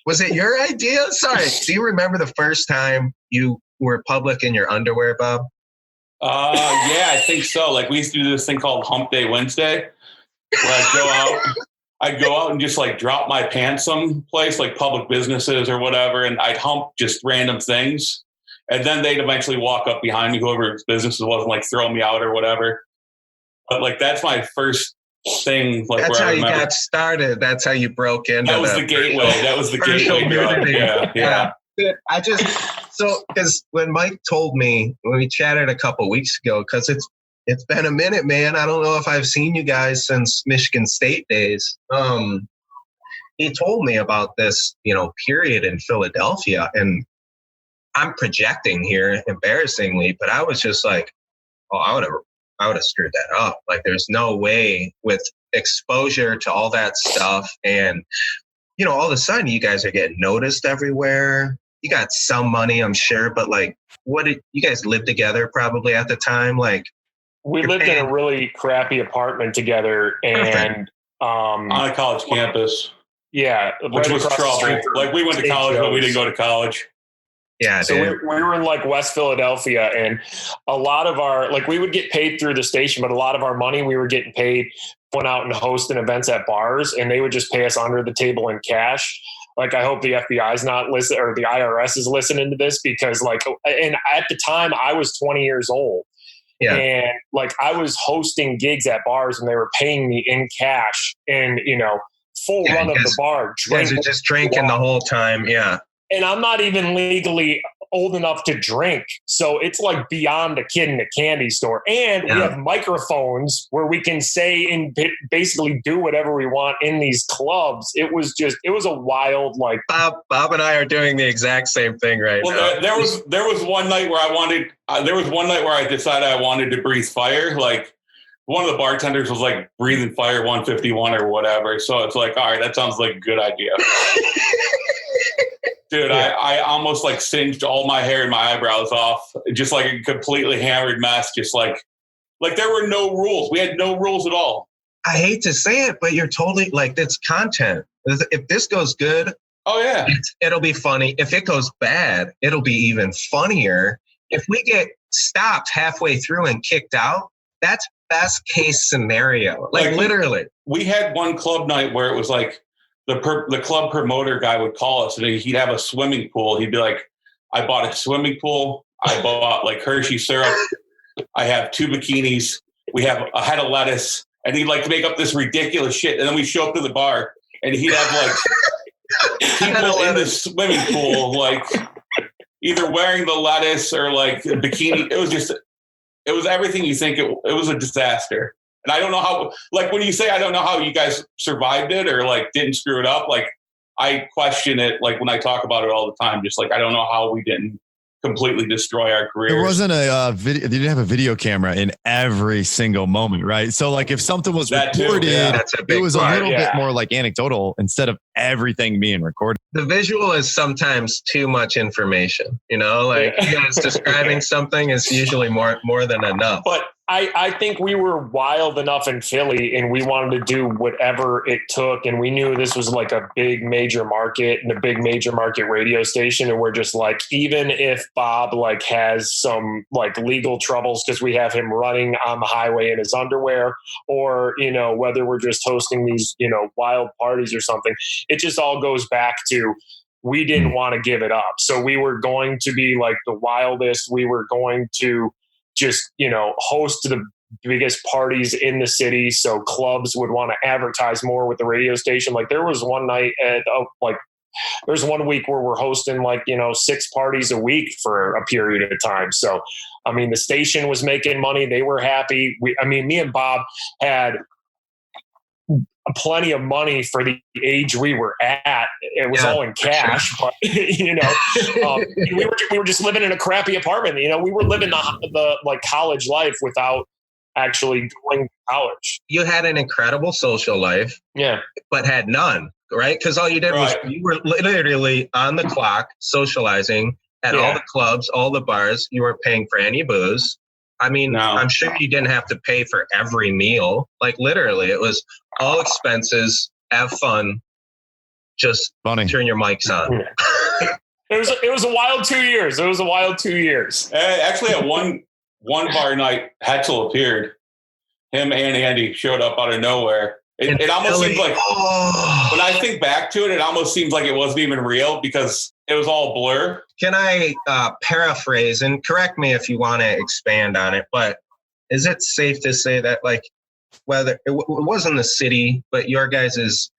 Was it your idea? Sorry. Do you remember the first time you were public in your underwear, Bob? Yeah, I think so. Like we used to do this thing called Hump Day Wednesday. Where I'd go out and just like drop my pants someplace, like public businesses or whatever, and I'd hump just random things. And then they'd eventually walk up behind me, whoever's business it was, and like throw me out or whatever. But like that's my first thing. Like that's how you got started. That's how you broke into. That was the gateway. That was the gateway drug. Yeah. I just because when Mike told me when we chatted a couple weeks ago, because it's been a minute, man. I don't know if I've seen you guys since Michigan State days. He told me about this, period in Philadelphia, and I'm projecting here embarrassingly, but I was just like, oh, I would have screwed that up. Like, there's no way with exposure to all that stuff, and all of a sudden you guys are getting noticed everywhere. You got some money, I'm sure, but like, what did you guys live together probably at the time? Like, we lived in a really crappy apartment together, and on a college campus. Yeah, which was trouble. Like we went to college, but we didn't go to college. Yeah, so we were in like West Philadelphia, and a lot of our, like, we would get paid through the station, but a lot of our money we were getting paid went out and hosting events at bars, and they would just pay us under the table in cash. Like, I hope the FBI is not listening, or the IRS is listening to this, because like, and at the time I was 20 years old. Yeah. And like, I was hosting gigs at bars and they were paying me in cash, and, you know, full run of the bar. Just drinking the whole time. Yeah. And I'm not even legally old enough to drink. So it's like beyond a kid in a candy store. And we have microphones where we can say and basically do whatever we want in these clubs. It was a wild, like, Bob and I are doing the exact same thing right now. There was one night where I decided I wanted to breathe fire. Like, one of the bartenders was like, breathing fire 151 or whatever. So it's like, all right, that sounds like a good idea. Dude, I almost like singed all my hair and my eyebrows off, just like a completely hammered mess. Just like there were no rules. We had no rules at all. I hate to say it, but you're totally like, that's content. If this goes good, oh yeah, it'll be funny. If it goes bad, it'll be even funnier. If we get stopped halfway through and kicked out, that's best case scenario. Like literally. We had one club night where it was like, the club promoter guy would call us and he'd have a swimming pool. He'd be like, I bought a swimming pool. I bought like Hershey syrup. I have 2 bikinis. We have a head of lettuce. And he'd like to make up this ridiculous shit. And then we show up to the bar and he'd have like people in the swimming pool, like either wearing the lettuce or like a bikini. It was everything you think. It was a disaster. And I don't know how, like, when you say I don't know how you guys survived it or like didn't screw it up, like I question it. Like when I talk about it all the time, just like, I don't know how we didn't completely destroy our careers. There wasn't a video. They didn't have a video camera in every single moment, right? So like if something was recorded, it was a little bit more like anecdotal instead of everything being recorded. The visual is sometimes too much information, you know, like you guys describing something is usually more than enough. But I think we were wild enough in Philly and we wanted to do whatever it took. And we knew this was like a big major market and a big major market radio station. And we're just like, even if Bob like has some like legal troubles because we have him running on the highway in his underwear, or, you know, whether we're just hosting these, you know, wild parties or something, it just all goes back to, we didn't want to give it up. So we were going to be like the wildest. We were going to just, you know, host the biggest parties in the city. So clubs would want to advertise more with the radio station. Like there was one night there's 1 week where we're hosting like, you know, 6 parties a week for a period of time. So, I mean, the station was making money. They were happy. Me and Bob had plenty of money for the age we were at. It was all in cash, but you know, we were just living in a crappy apartment. You know, we were living the like college life without actually going to college. You had an incredible social life, but had none, right? Because all you did was you were literally on the clock socializing at all the clubs, all the bars. You weren't paying for any booze. I mean, I'm sure you didn't have to pay for every meal. Like literally, it was all expenses. Have fun. Just turn your mics on. It was a wild 2 years. It was a wild 2 years. Actually, at one bar night, Hetzel appeared. Him and Andy showed up out of nowhere. It almost seems like when I think back to it, it almost seems like it wasn't even real because it was all blur. Can I paraphrase and correct me if you want to expand on it? But is it safe to say that, like, whether it wasn't the city, but your guys'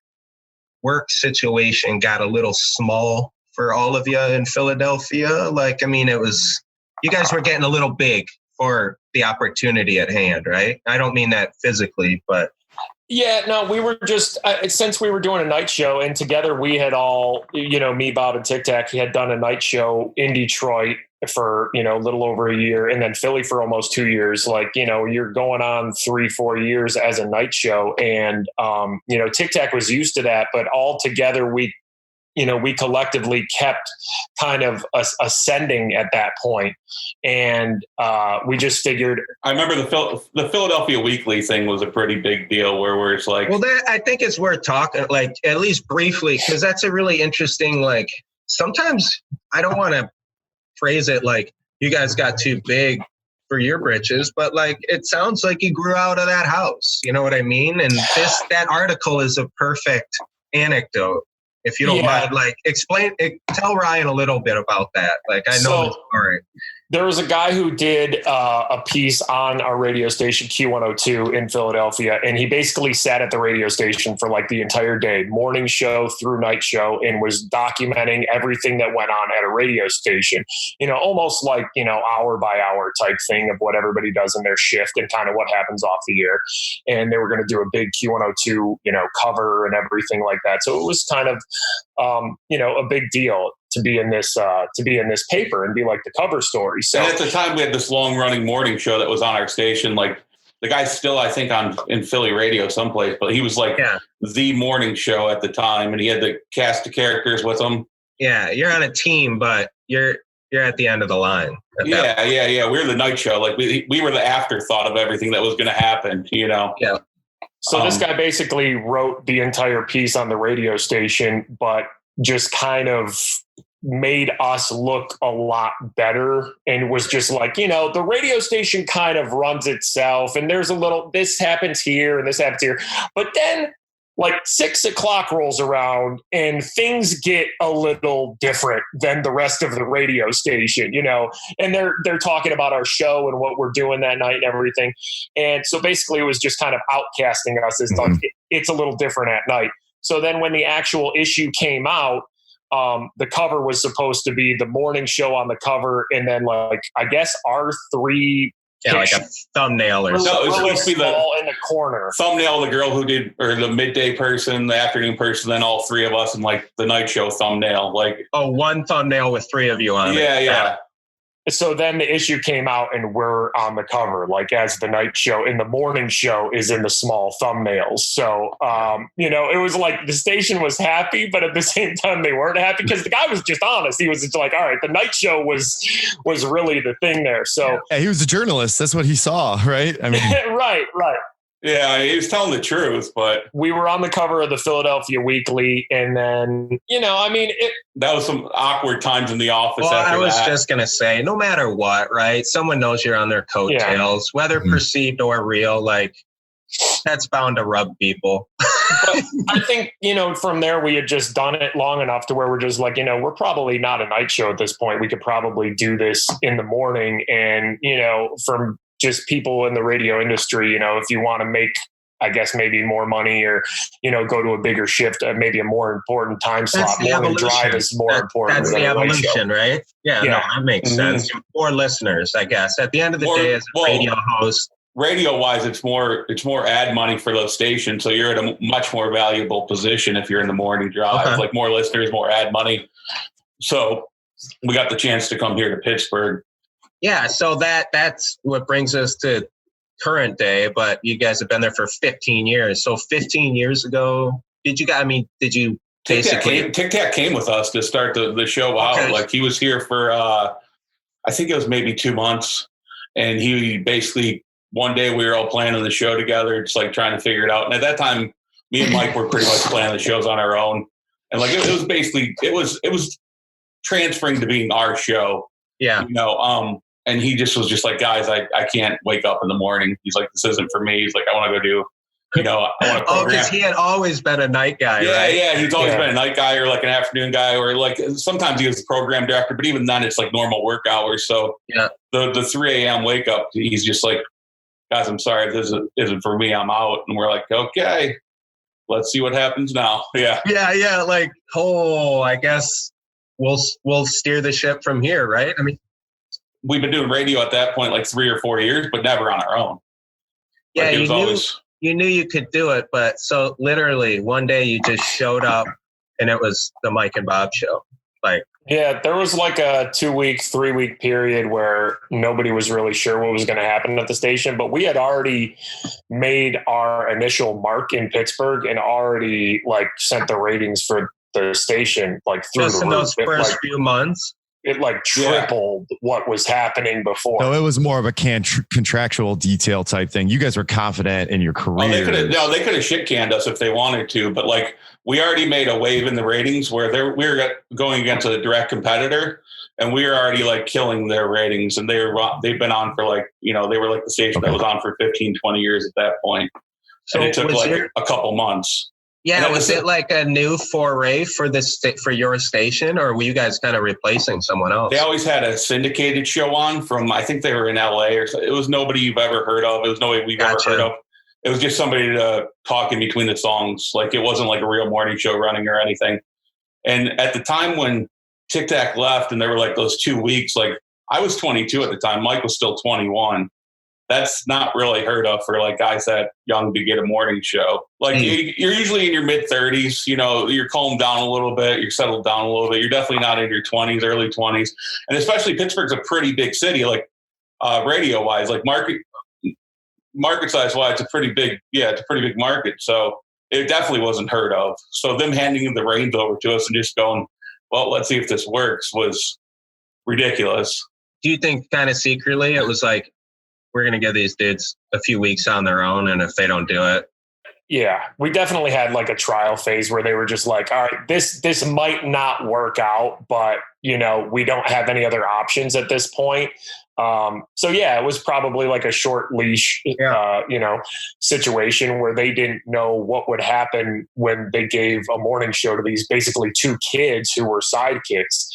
work situation got a little small for all of you in Philadelphia? Like, I mean, you guys were getting a little big for the opportunity at hand, right? I don't mean that physically, but. Yeah, no, we were just, since we were doing a night show and together we had all, you know, me, Bob and Tic Tac, he had done a night show in Detroit for, you know, a little over a year and then Philly for almost 2 years. Like, you know, you're going on 3-4 years as a night show. And, you know, Tic Tac was used to that, but all together we we collectively kept kind of ascending at that point. And we just figured. I remember the Philadelphia Weekly thing was a pretty big deal where it's like. Well, I think it's worth talking, like, at least briefly, because that's a really interesting, like, sometimes I don't want to phrase it like you guys got too big for your britches, but like it sounds like you grew out of that house. You know what I mean? And that article is a perfect anecdote. If you don't mind, like tell Ryan a little bit about that. Like I know the story. There was a guy who did a piece on our radio station Q102 in Philadelphia, and he basically sat at the radio station for like the entire day, morning show through night show, and was documenting everything that went on at a radio station, almost like, hour by hour type thing of what everybody does in their shift and kind of what happens off the air. And they were going to do a big Q102, cover and everything like that. So it was kind of, a big deal to be in this paper and be like the cover story. So and at the time we had this long running morning show that was on our station. Like the guy's still, I think, in Philly radio someplace, but he was like the morning show at the time, and he had the cast of characters with him. Yeah, you're on a team, but you're at the end of the line. Yeah. We're the night show. Like we were the afterthought of everything that was going to happen. Yeah. So this guy basically wrote the entire piece on the radio station, but just kind of made us look a lot better, and was just like, the radio station kind of runs itself, and there's a little, this happens here and this happens here. But then like 6 o'clock rolls around and things get a little different than the rest of the radio station, and they're talking about our show and what we're doing that night and everything. And so basically it was just kind of outcasting us as like, it's a little different at night. So then when the actual issue came out, the cover was supposed to be the morning show on the cover, and then like I guess our three like a thumbnail or something. No, it was supposed to be the in the corner thumbnail, the girl who did, or the midday person, the afternoon person, then all three of us, and like the night show thumbnail. Like one thumbnail with three of you on it. Yeah. So then the issue came out and we're on the cover, like as the night show, and the morning show is in the small thumbnails. So, it was like the station was happy, but at the same time they weren't happy because the guy was just honest. He was just like, all right, the night show was really the thing there. So yeah, he was a journalist. That's what he saw, right? I mean, right. Yeah, he was telling the truth, but we were on the cover of the Philadelphia Weekly, and then, that was some awkward times in the office. Well, after I was just going to say, no matter what, right? Someone knows you're on their coattails, whether perceived or real, like that's bound to rub people. But I think, from there we had just done it long enough to where we're just like, we're probably not a night show at this point. We could probably do this in the morning, and, from just people in the radio industry, if you want to make, I guess, maybe more money or, go to a bigger shift, maybe a more important time slot. Morning drive is more important. That's the evolution, right? Yeah, no, that makes sense. More listeners, I guess. At the end of the day, as a radio host. Radio wise, it's more ad money for those stations. So you're at a much more valuable position if you're in the morning drive, like more listeners, more ad money. So we got the chance to come here to Pittsburgh. Yeah, so that's what brings us to current day, but you guys have been there for 15 years. So 15 years ago, did you basically... Tic Tac came with us to start the show out. Okay. Like he was here for, I think it was maybe 2 months. And he basically, one day we were all planning the show together, just like trying to figure it out. And at that time, me and Mike were pretty much planning the shows on our own. And like, it was basically, it was transferring to being our show. Yeah. And he just was just like, guys, I can't wake up in the morning. He's like, this isn't for me. He's like, I want to go do, I want to program. Because he had always been a night guy, right? Yeah, he's always been a night guy or like an afternoon guy, or like sometimes he was the program director, but even then it's like normal work hours. So the 3 a.m. wake up, he's just like, guys, I'm sorry, this isn't for me. I'm out. And we're like, okay, let's see what happens now. Yeah. Like, I guess we'll steer the ship from here, right? I mean, we've been doing radio at that point like 3 or 4 years, but never on our own. Yeah, you knew you could do it, but so literally one day you just showed up and it was the Mike and Bob show. Like, yeah, there was like a 2-week, 3-week period where nobody was really sure what was going to happen at the station, but we had already made our initial mark in Pittsburgh and already like sent the ratings for the station like through Just the in roof. those first few months. It like tripled what was happening before. So it was more of a contractual detail type thing. You guys were confident in your career. They could have shit canned us if they wanted to, but like we already made a wave in the ratings where we were going against a direct competitor, and we were already like killing their ratings. And they've been on for like, they were like the station that was on for 15, 20 years at that point. So and it took like a couple months. Yeah, was it like a new foray for for your station, or were you guys kind of replacing someone else? They always had a syndicated show on from, I think they were in LA or something. It was nobody you've ever heard of. It was nobody we've ever heard of. It was just somebody talking between the songs. Like it wasn't like a real morning show running or anything. And at the time when Tic Tac left and there were like those 2 weeks, like I was 22 at the time. Mike was still 21. That's not really heard of for like guys that young to get a morning show. Like you're usually in your mid 30s, you're calmed down a little bit. You're settled down a little bit. You're definitely not in your 20s, early 20s. And especially Pittsburgh's a pretty big city, like radio wise, like market size wise, it's a pretty big market. So it definitely wasn't heard of. So them handing the reins over to us and just going, well, let's see if this works was ridiculous. Do you think kind of secretly it was like, we're going to give these dudes a few weeks on their own, and if they don't do it? Yeah, we definitely had like a trial phase where they were just like, all right, this might not work out, but, we don't have any other options at this point. So, yeah, it was probably like a short leash, situation where they didn't know what would happen when they gave a morning show to these basically two kids who were sidekicks.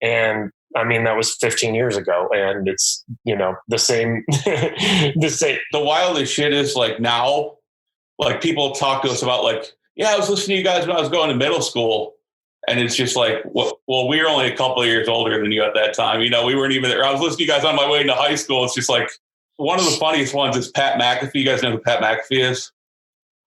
And I mean, that was 15 years ago, and it's, the same. The wildest shit is like now, like people talk to us about like, yeah, I was listening to you guys when I was going to middle school. And it's just like, well, we were only a couple of years older than you at that time. We weren't even there. I was listening to you guys on my way into high school. It's just like one of the funniest ones is Pat McAfee. You guys know who Pat McAfee is?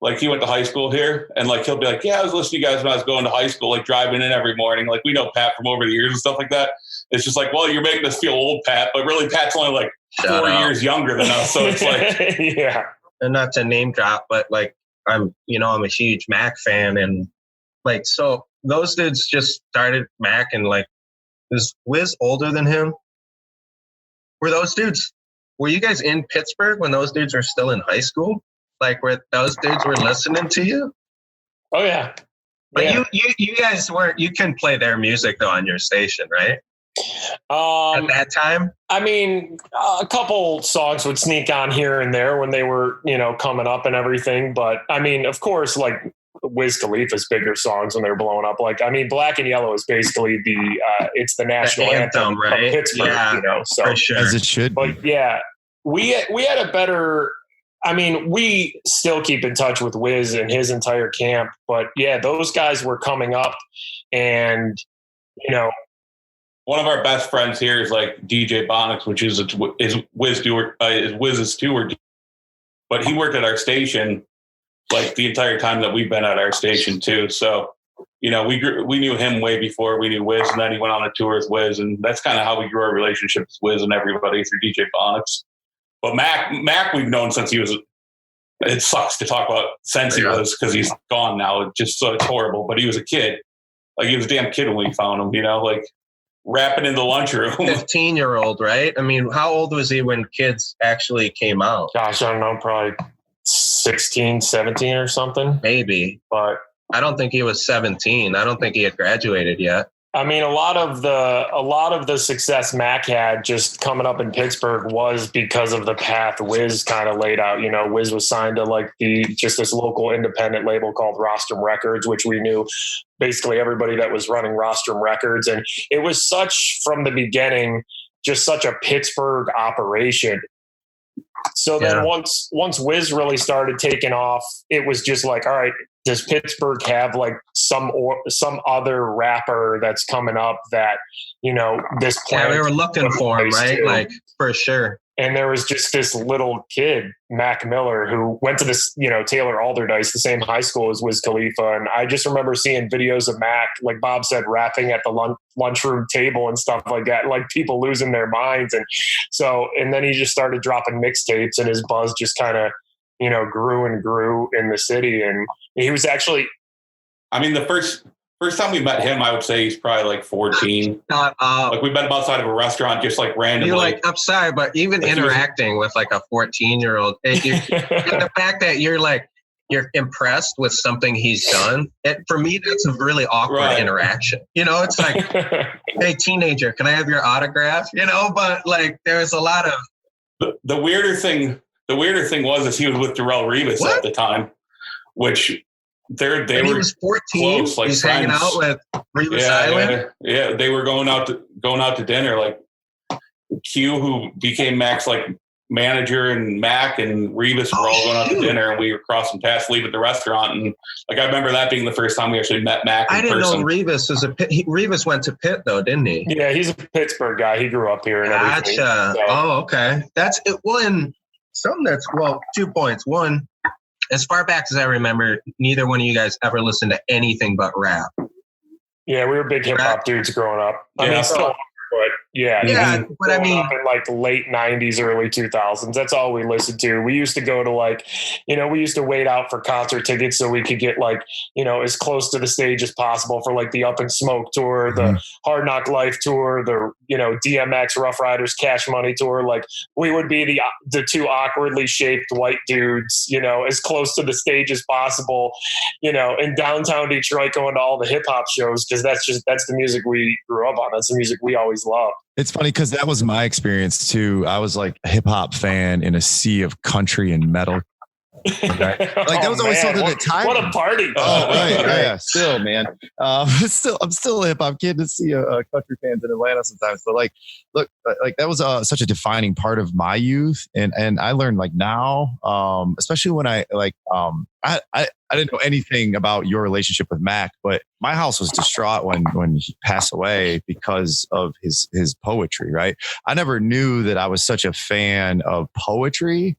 Like he went to high school here, and like he'll be like, yeah, I was listening to you guys when I was going to high school, like driving in every morning. Like we know Pat from over the years and stuff like that. It's just like, well, you're making us feel old, Pat, but really Pat's only like 4 years younger than us. So it's like, yeah. And not to name drop, but like I'm a huge Mac fan, and like so those dudes just started Mac, and like is Wiz older than him? Were you guys in Pittsburgh when those dudes were still in high school? Like where those dudes were listening to you? Oh yeah. But you guys you couldn't play their music though on your station, right? At that time? I mean, a couple songs would sneak on here and there when they were, coming up and everything. But I mean, of course, like Wiz Khalifa's bigger songs when they were blowing up. Like, I mean, Black and Yellow is basically it's the national anthem, right? Of Pittsburgh, yeah, so for sure. As it should. But yeah, we had a better. I mean, we still keep in touch with Wiz and his entire camp, but yeah, those guys were coming up, and one of our best friends here is like DJ Bonix, which is Wiz's tour, but he worked at our station like the entire time that we've been at our station too. So, we knew him way before we knew Wiz, and then he went on a tour with Wiz, and that's kind of how we grew our relationship with Wiz and everybody through DJ Bonix. But Mac, we've known since he was. It sucks to talk about since he was because he's gone now. It's just so it's horrible. But he was a kid, like he was a damn kid when we found him. Like rapping in the lunchroom. 15-year-old, right? I mean, how old was he when Kids actually came out? Gosh, I don't know, probably 16, 17 or something, maybe. But I don't think he was 17. I don't think he had graduated yet. I mean, a lot of the success Mac had just coming up in Pittsburgh was because of the path Wiz kind of laid out. Wiz was signed to like just this local independent label called Rostrum Records, which we knew basically everybody that was running Rostrum Records. And it was from the beginning, just such a Pittsburgh operation. So then once Wiz really started taking off, it was just like, all right, does Pittsburgh have like some other rapper that's coming up that, this point? Yeah, we were looking for him, right? Too. Like for sure. And there was just this little kid, Mac Miller, who went to this, Taylor Alderdice, the same high school as Wiz Khalifa. And I just remember seeing videos of Mac, like Bob said, rapping at the lunchroom table and stuff like that, like people losing their minds. And then he just started dropping mixtapes, and his buzz just kind of, grew and grew in the city. And he was actually, I mean, the First time we met him, I would say he's probably like 14. Like we met him outside of a restaurant, just like randomly. You're like, I'm sorry, but even Like interacting with like a 14-year-old, the fact that you're impressed with something he's done, for me, that's a really awkward interaction. You know, it's like, hey, teenager, can I have your autograph? You know, but like there's a lot of the weirder thing was he was with Darrell Revis at the time, which they were. He was 14. Close, like he's friends. hanging out with Revis Island. Yeah, they were going out to dinner. Like Q, who became Mac's like manager, and Mac and Revis were all going out to dinner, and we were crossing paths, leaving the restaurant, and like I remember that being the first time we actually met Mac. I didn't know Revis was Revis went to Pitt though, didn't he? Yeah, he's a Pittsburgh guy. He grew up here and everything. Gotcha. So. Oh, okay. That's it. Well, and something that's 2 points. One, as far back as I remember, neither one of you guys ever listened to anything but rap. Yeah, we were big hip hop dudes growing up. I mean, still, but yeah. But I mean, in like the late 90s, early 2000s, that's all we listened to. We used to go to like, we used to wait out for concert tickets so we could get like, as close to the stage as possible for like the Up in Smoke tour, the Hard Knock Life tour, the, DMX Rough Riders Cash Money tour. Like we would be the two awkwardly shaped white dudes, as close to the stage as possible, in downtown Detroit, going to all the hip hop shows. Cause that's the music we grew up on. That's the music we always loved. It's funny because that was my experience too. I was like a hip hop fan in a sea of country and metal. Like that was always something at time. What a party! Oh, right. Yeah. Still, man. I'm still a hip hop kid to see country fans in Atlanta sometimes. But like, look, like that was such a defining part of my youth, and I learned like now, especially when I didn't know anything about your relationship with Mac, but my house was distraught when he passed away because of his poetry. Right. I never knew that I was such a fan of poetry.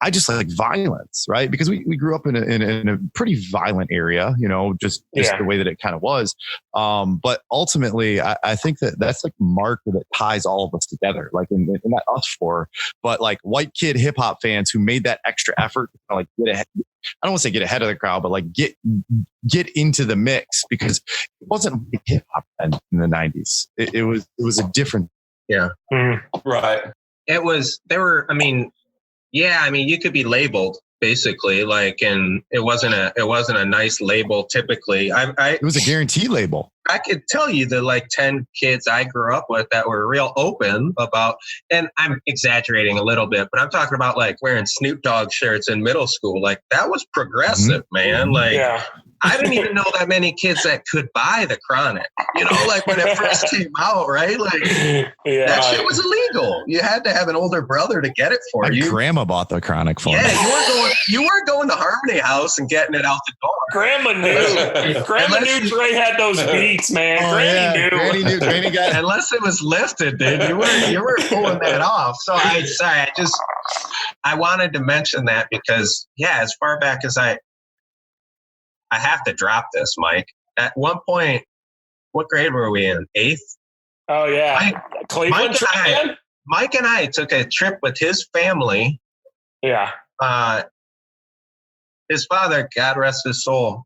I just like violence, right? Because we grew up in a pretty violent area, just the way that it kind of was. But ultimately, I think that's like a marker that ties all of us together, like in not us four, but like white kid hip hop fans who made that extra effort to like get ahead. I don't want to say get ahead of the crowd, but like get into the mix, because it wasn't hip hop in the 90s. It was a different. Yeah. Right. It was, you could be labeled basically, like, and it wasn't a nice label typically. It was a guarantee label. I could tell you the like 10 kids I grew up with that were real open about, and I'm exaggerating a little bit, but I'm talking about like wearing Snoop Dogg shirts in middle school. Like that was progressive, man. Like I didn't even know that many kids that could buy the Chronic, like when it first came out, right? Like that shit was illegal. You had to have an older brother to get it for you. My grandma bought the Chronic for me. Yeah, you weren't going to Harmony House and getting it out the door. Grandma knew Dre had those beats, man. Granny knew. Granny got it. Unless it was lifted, dude. You were pulling that off. So I wanted to mention that because as far back as I have to drop this, Mike. At one point, what grade were we in? 8th? Oh, yeah. Cleveland Mike and I took a trip with his family. Yeah. His father, God rest his soul,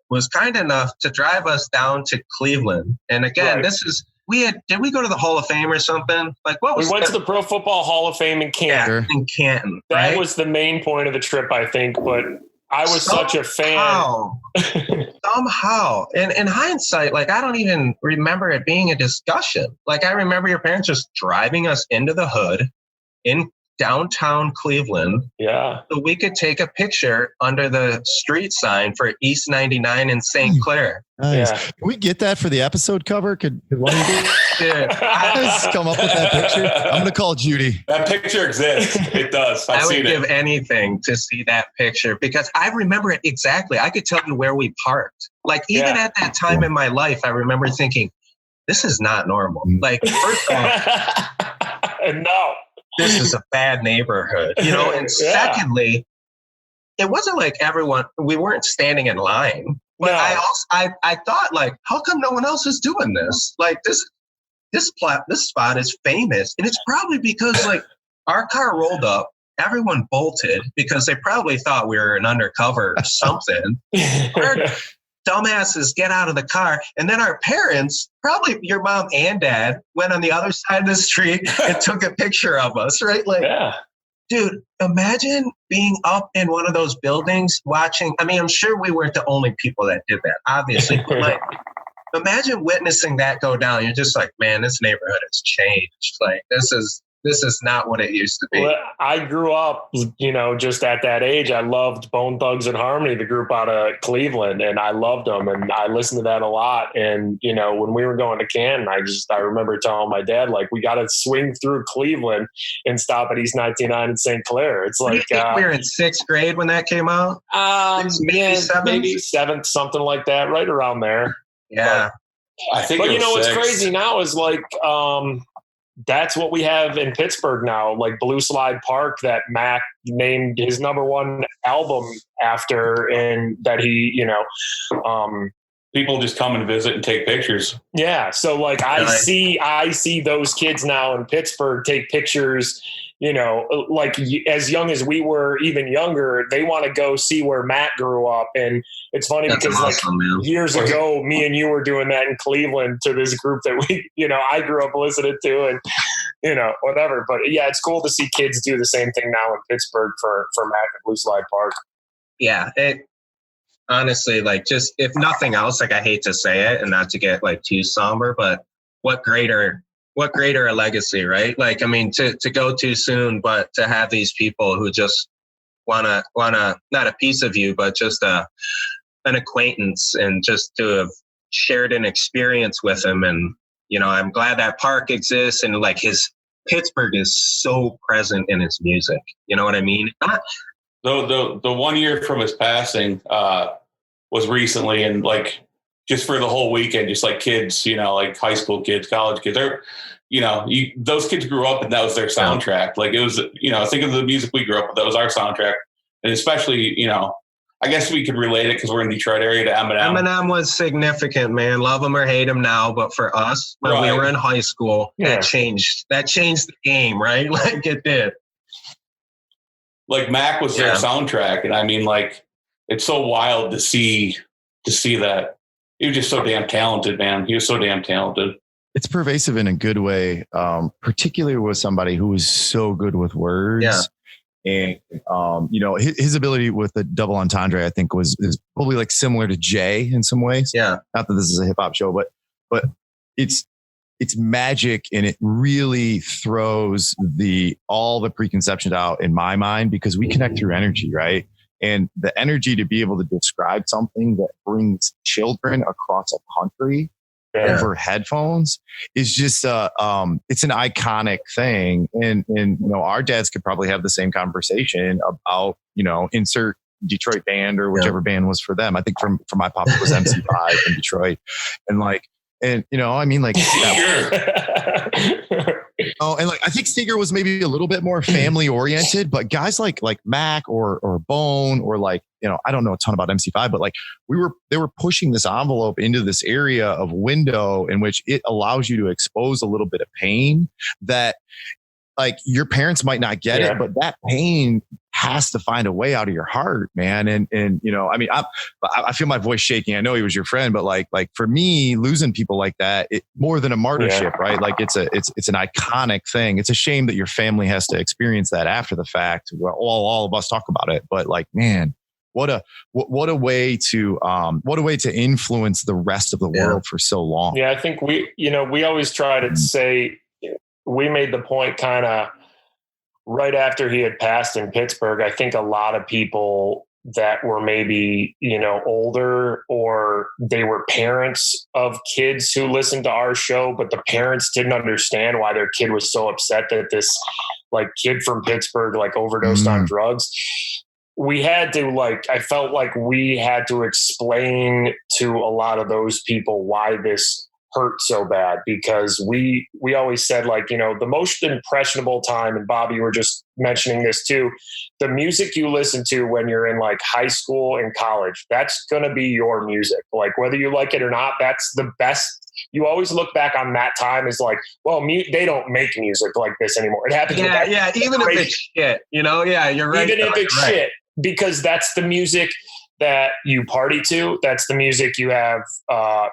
was kind enough to drive us down to Cleveland. And again, did we go to the Hall of Fame or something? Like we went to the Pro Football Hall of Fame in Canton. Yeah, in Canton. That was the main point of the trip, I think, but I was such a fan. Somehow. And in hindsight, like I don't even remember it being a discussion. Like I remember your parents just driving us into the hood in downtown Cleveland. Yeah. So we could take a picture under the street sign for East 99 in St. Clair. Nice. Yeah. Can we get that for the episode cover? Could one of you come up with that picture? I'm going to call Judy. That picture exists. It does. I would give anything to see that picture because I remember it exactly. I could tell you where we parked. Like even at that time in my life, I remember thinking, this is not normal. Like first off, no. This is a bad neighborhood, and secondly, it wasn't like we weren't standing in line, but I thought like, how come no one else is doing this? Like this spot is famous. And it's probably because like our car rolled up, everyone bolted because they probably thought we were an undercover or something. dumbasses, get out of the car. And then our parents, probably your mom and dad, went on the other side of the street and took a picture of us, right? Like, Yeah. dude, imagine being up in one of those buildings watching. I mean, I'm sure we weren't the only people that did that, obviously. But like, imagine witnessing that go down. You're just like, man, this neighborhood has changed. Like, this is not what it used to be. Well, I grew up, just at that age. I loved Bone Thugs and Harmony, the group out of Cleveland, and I loved them, and I listened to that a lot. And when we were going to Canton, I remember telling my dad, like, we got to swing through Cleveland and stop at East 99 in St. Clair. It's like we were in 6th grade when that came out. Maybe seventh, something like that, right around there. Yeah, I think. But what's crazy now is like. That's what we have in Pittsburgh now, like Blue Slide Park, that Mac named his #1 album after, and that he, people just come and visit and take pictures. Yeah. So like I see those kids now in Pittsburgh take pictures, like as young as we were, even younger, they want to go see where Matt grew up. And it's funny because awesome, like years ago, me and you were doing that in Cleveland to this group that I grew up listening to, and, whatever. But yeah, it's cool to see kids do the same thing now in Pittsburgh for Matt and Blue Slide Park. Yeah. It honestly, like, just if nothing else, like, I hate to say it and not to get like too somber, but what greater a legacy, right? Like, I mean, to go too soon, but to have these people who just wanna not a piece of you, but just an acquaintance, and just to have shared an experience with him. And, I'm glad that park exists, and like Pittsburgh is so present in his music. You know what I mean? The 1 year from his passing was recently, and like, just for the whole weekend, just like kids, like high school kids, college kids, those kids grew up and that was their soundtrack. Like, it was, think of the music we grew up with. That was our soundtrack. And especially, I guess we could relate it because we're in Detroit area to Eminem. Eminem was significant, man. Love him or hate him now. But for us, when we were in high school, that changed the game, right? Like, it did. Like, Mac was their soundtrack. And I mean, like, it's so wild to see that. He was just so damn talented, man. He was so damn talented. It's pervasive in a good way, particularly with somebody who is so good with words. Yeah. And, his ability with the double entendre, I think, is probably like similar to Jay in some ways. Yeah. Not that this is a hip hop show, but it's magic, and it really throws all the preconceptions out in my mind, because we connect through energy, right? And the energy to be able to describe something that brings children across a country over headphones is just it's an iconic thing. And our dads could probably have the same conversation about, insert Detroit band or whichever band was for them. I think for my pop it was MC5 in Detroit. And like, and I mean, like, and like, I think Sneaker was maybe a little bit more family oriented, but guys like Mac or Bone, or like, I don't know a ton about MC5, but like they were pushing this envelope into this area of window in which it allows you to expose a little bit of pain that, like, your parents might not get it, but that pain has to find a way out of your heart, man. And I mean, I feel my voice shaking. I know he was your friend, but like for me, losing people like that, it more than a martyrship, right? Like, it's an iconic thing. It's a shame that your family has to experience that after the fact. Well, all of us talk about it, but like, man, what a way to influence the rest of the world for so long. Yeah, I think we always try to say, we made the point kind of right after he had passed in Pittsburgh. I think a lot of people that were maybe, older, or they were parents of kids who listened to our show, but the parents didn't understand why their kid was so upset that this like kid from Pittsburgh like overdosed on drugs. We had to I felt like we had to explain to a lot of those people why this hurt so bad, because we always said, like, the most impressionable time, and Bob, you were just mentioning this too, the music you listen to when you're in like high school and college, that's going to be your music. Like, whether you like it or not, that's the best. You always look back on that time as like, well, they don't make music like this anymore. It happens. Even if it's shit, you're right. Even if it's shit, because that's the music that you party to. That's the music you have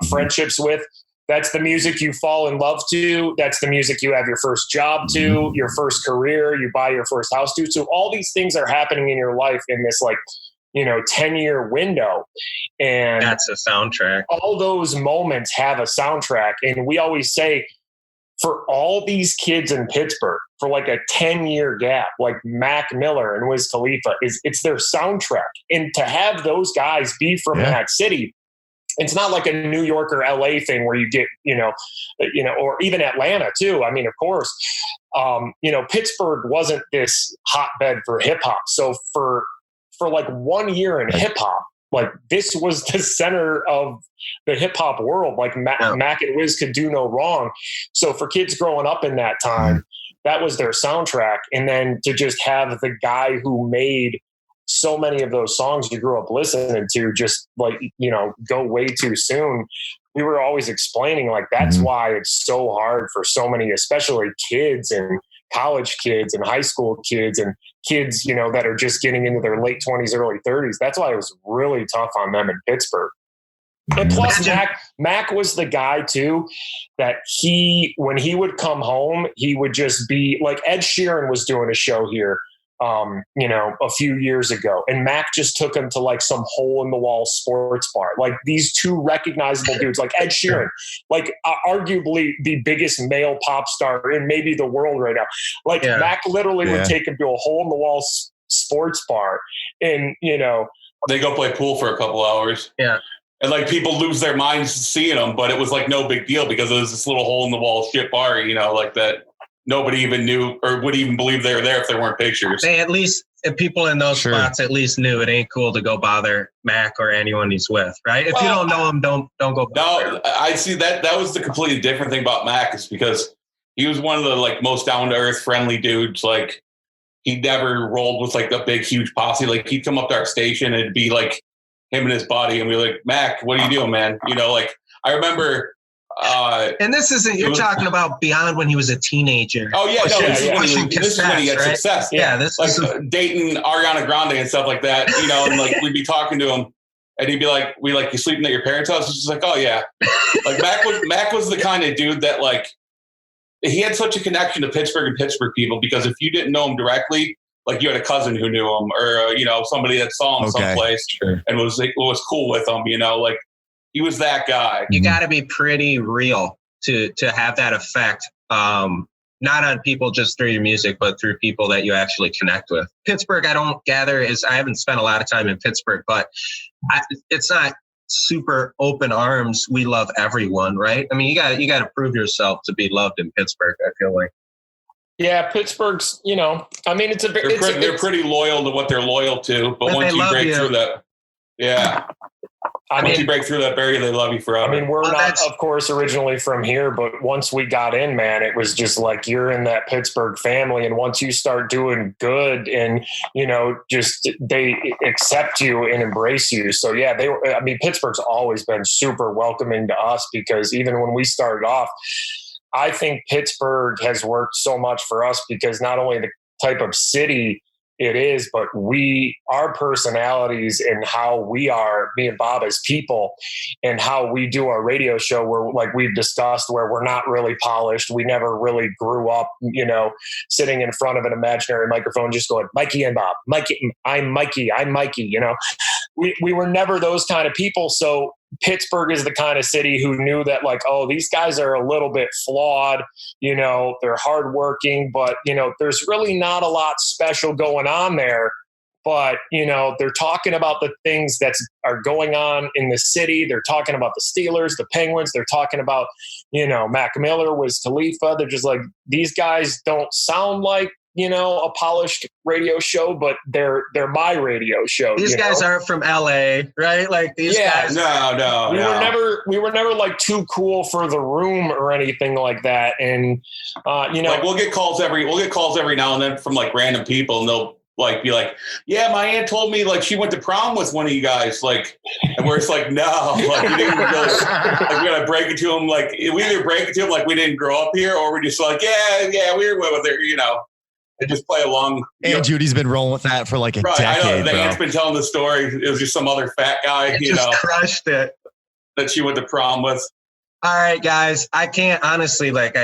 friendships with. That's the music you fall in love to. That's the music you have your first job to, your first career, you buy your first house to. So all these things are happening in your life in this 10-year window. And that's a soundtrack. All those moments have a soundtrack. And we always say, for all these kids in Pittsburgh, for like a 10-year gap, like Mac Miller and Wiz Khalifa, it's their soundtrack. And to have those guys be from that city, it's not like a New York or LA thing where you get, or even Atlanta too. I mean, of course, Pittsburgh wasn't this hotbed for hip hop. So for like 1 year in hip hop, like this was the center of the hip hop world. Like Mac and Wiz could do no wrong. So for kids growing up in that time, that was their soundtrack. And then to just have the guy who made so many of those songs you grew up listening to just go way too soon. We were always explaining that's why it's so hard for so many, especially kids and college kids and high school kids and kids, that are just getting into their late 20s, early 30s. That's why it was really tough on them in Pittsburgh. And plus Mac was the guy too, that when he would come home, he would just be like Ed Sheeran was doing a show here a few years ago. And Mac just took him to like some hole in the wall sports bar. Like these two recognizable dudes, like Ed Sheeran, like arguably the biggest male pop star in maybe the world right now. Like Mac literally would take him to a hole in the wall sports bar and, they go play pool for a couple hours. Yeah. And like people lose their minds seeing them, but it was like no big deal because it was this little hole in the wall shit bar, like that. Nobody even knew or would even believe they were there if there weren't pictures. They at least, if people in those spots at least knew it ain't cool to go bother Mac or anyone he's with, right? If you don't know him, don't go bother. No, I see that. That was the completely different thing about Mac is because he was one of the like most down to earth, friendly dudes. Like he never rolled with like a big, huge posse. Like he'd come up to our station and it'd be like him and his buddy, and we'd be like, Mac, what are you doing, man? Like I remember. And this isn't, you're talking about beyond when he was a teenager. Oh, yeah. No, this is when he had success. Yeah. This like dating Ariana Grande and stuff like that, and like we'd be talking to him and he'd be like, you sleeping at your parents' house? He's just like, oh, yeah. Like Mac was the kind of dude that like, he had such a connection to Pittsburgh and Pittsburgh people because if you didn't know him directly, like you had a cousin who knew him or, somebody that saw him someplace and was cool with him, like, he was that guy. You got to be pretty real to have that effect, not on people just through your music, but through people that you actually connect with. Pittsburgh, I don't gather I haven't spent a lot of time in Pittsburgh, but it's not super open arms. We love everyone, right? I mean, you got to prove yourself to be loved in Pittsburgh, I feel like. Yeah, Pittsburgh's, I mean, they're pretty loyal to what they're loyal to, but once you break through that, once you break through that barrier, they love you forever. I mean, we're not, of course, originally from here, but once we got in, man, it was just like you're in that Pittsburgh family. And once you start doing good and, just they accept you and embrace you. So, yeah, Pittsburgh's always been super welcoming to us because even when we started off, I think Pittsburgh has worked so much for us because not only the type of city it is, but our personalities and how we are, me and Bob as people, and how we do our radio show where, like we've discussed, where we're not really polished. We never really grew up, sitting in front of an imaginary microphone, just going, Mikey and Bob, I'm Mikey. We were never those kind of people. So Pittsburgh is the kind of city who knew that like, oh, these guys are a little bit flawed, they're hardworking, but, there's really not a lot special going on there. But, they're talking about the things that are going on in the city. They're talking about the Steelers, the Penguins. They're talking about, Mac Miller, Wiz Khalifa. They're just like, these guys don't sound like, a polished radio show, but they're my radio show. These guys aren't from LA, right? Like these guys. No. We were never like too cool for the room or anything like that. And like we'll get calls every now and then from like random people, and they'll like be like, yeah, my aunt told me like she went to prom with one of you guys, like, and we're just like, no, like we didn't really, like we gotta break it to them, like we either break it to them like we didn't grow up here, or we're just like, yeah, we were with her, They just play along. And Judy's been rolling with that for like a Right, I know. decade, The bro. aunt's been telling the story. It was just some other fat guy, You just crushed it. that she went to prom with. All right, guys. I can't honestly, like,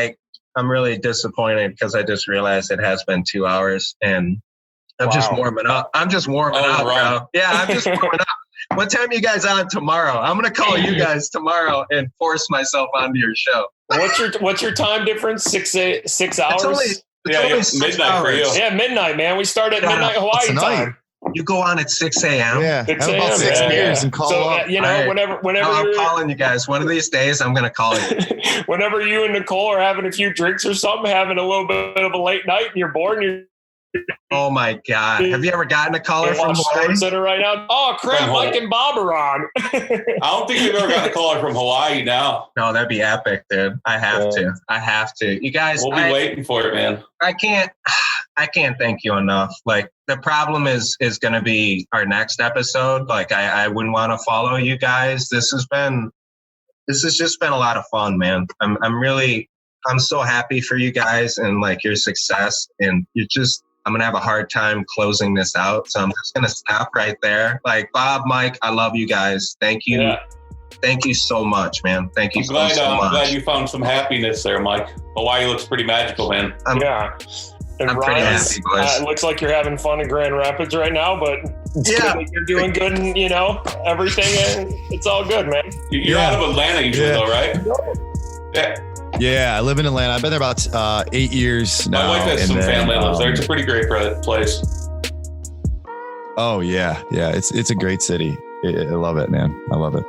I'm really disappointed because I just realized it has been 2 hours and I'm just warming up. I'm just warming up, right. bro. Yeah, I'm just warming up. What time are you guys on tomorrow? I'm gonna call you guys tomorrow and force myself onto your show. What's your time difference? 6 hours? It's only 6 midnight hours. for you. Yeah, midnight, man. We start at midnight Hawaii tonight. time. You go on at 6 a.m. Yeah, 6 have about a.m., 6 yeah, beers yeah. and call so, up. you know, All right. whenever No, I'm you're, calling you guys. One of these days, I'm gonna call you. whenever you and Nicole are having a few drinks or something, having a little bit of a late night, and you're bored, and you're Oh my God! Have you ever gotten a caller from Hawaii? Sports Center right now. Oh crap! From Mike and Bob are on. I don't think we've ever gotten a caller from Hawaii now. No, that'd be epic, dude. I have to. You guys, We'll be waiting for it, man. I can't thank you enough. Like the problem is going to be our next episode. Like I wouldn't want to follow you guys. This has just been a lot of fun, man. I'm so happy for you guys and like your success, and I'm going to have a hard time closing this out. So I'm just going to stop right there. Like Bob, Mike, I love you guys. Thank you. Yeah. Thank you so much, man. Thank you I'm glad, so much. glad you found some happiness there, Mike. Hawaii looks pretty magical, man. Yeah. And I'm pretty Ryan's, happy, boys. it looks like you're having fun in Grand Rapids right now, but it's good that you're doing good and, you know, everything. And it's all good, man. You're out of Atlanta usually, though, right? Yeah. Yeah, I live in Atlanta. I've been there about 8 years now. My wife has some family that lives there. It's a pretty great place. Oh yeah, it's a great city. I love it, man. I love it.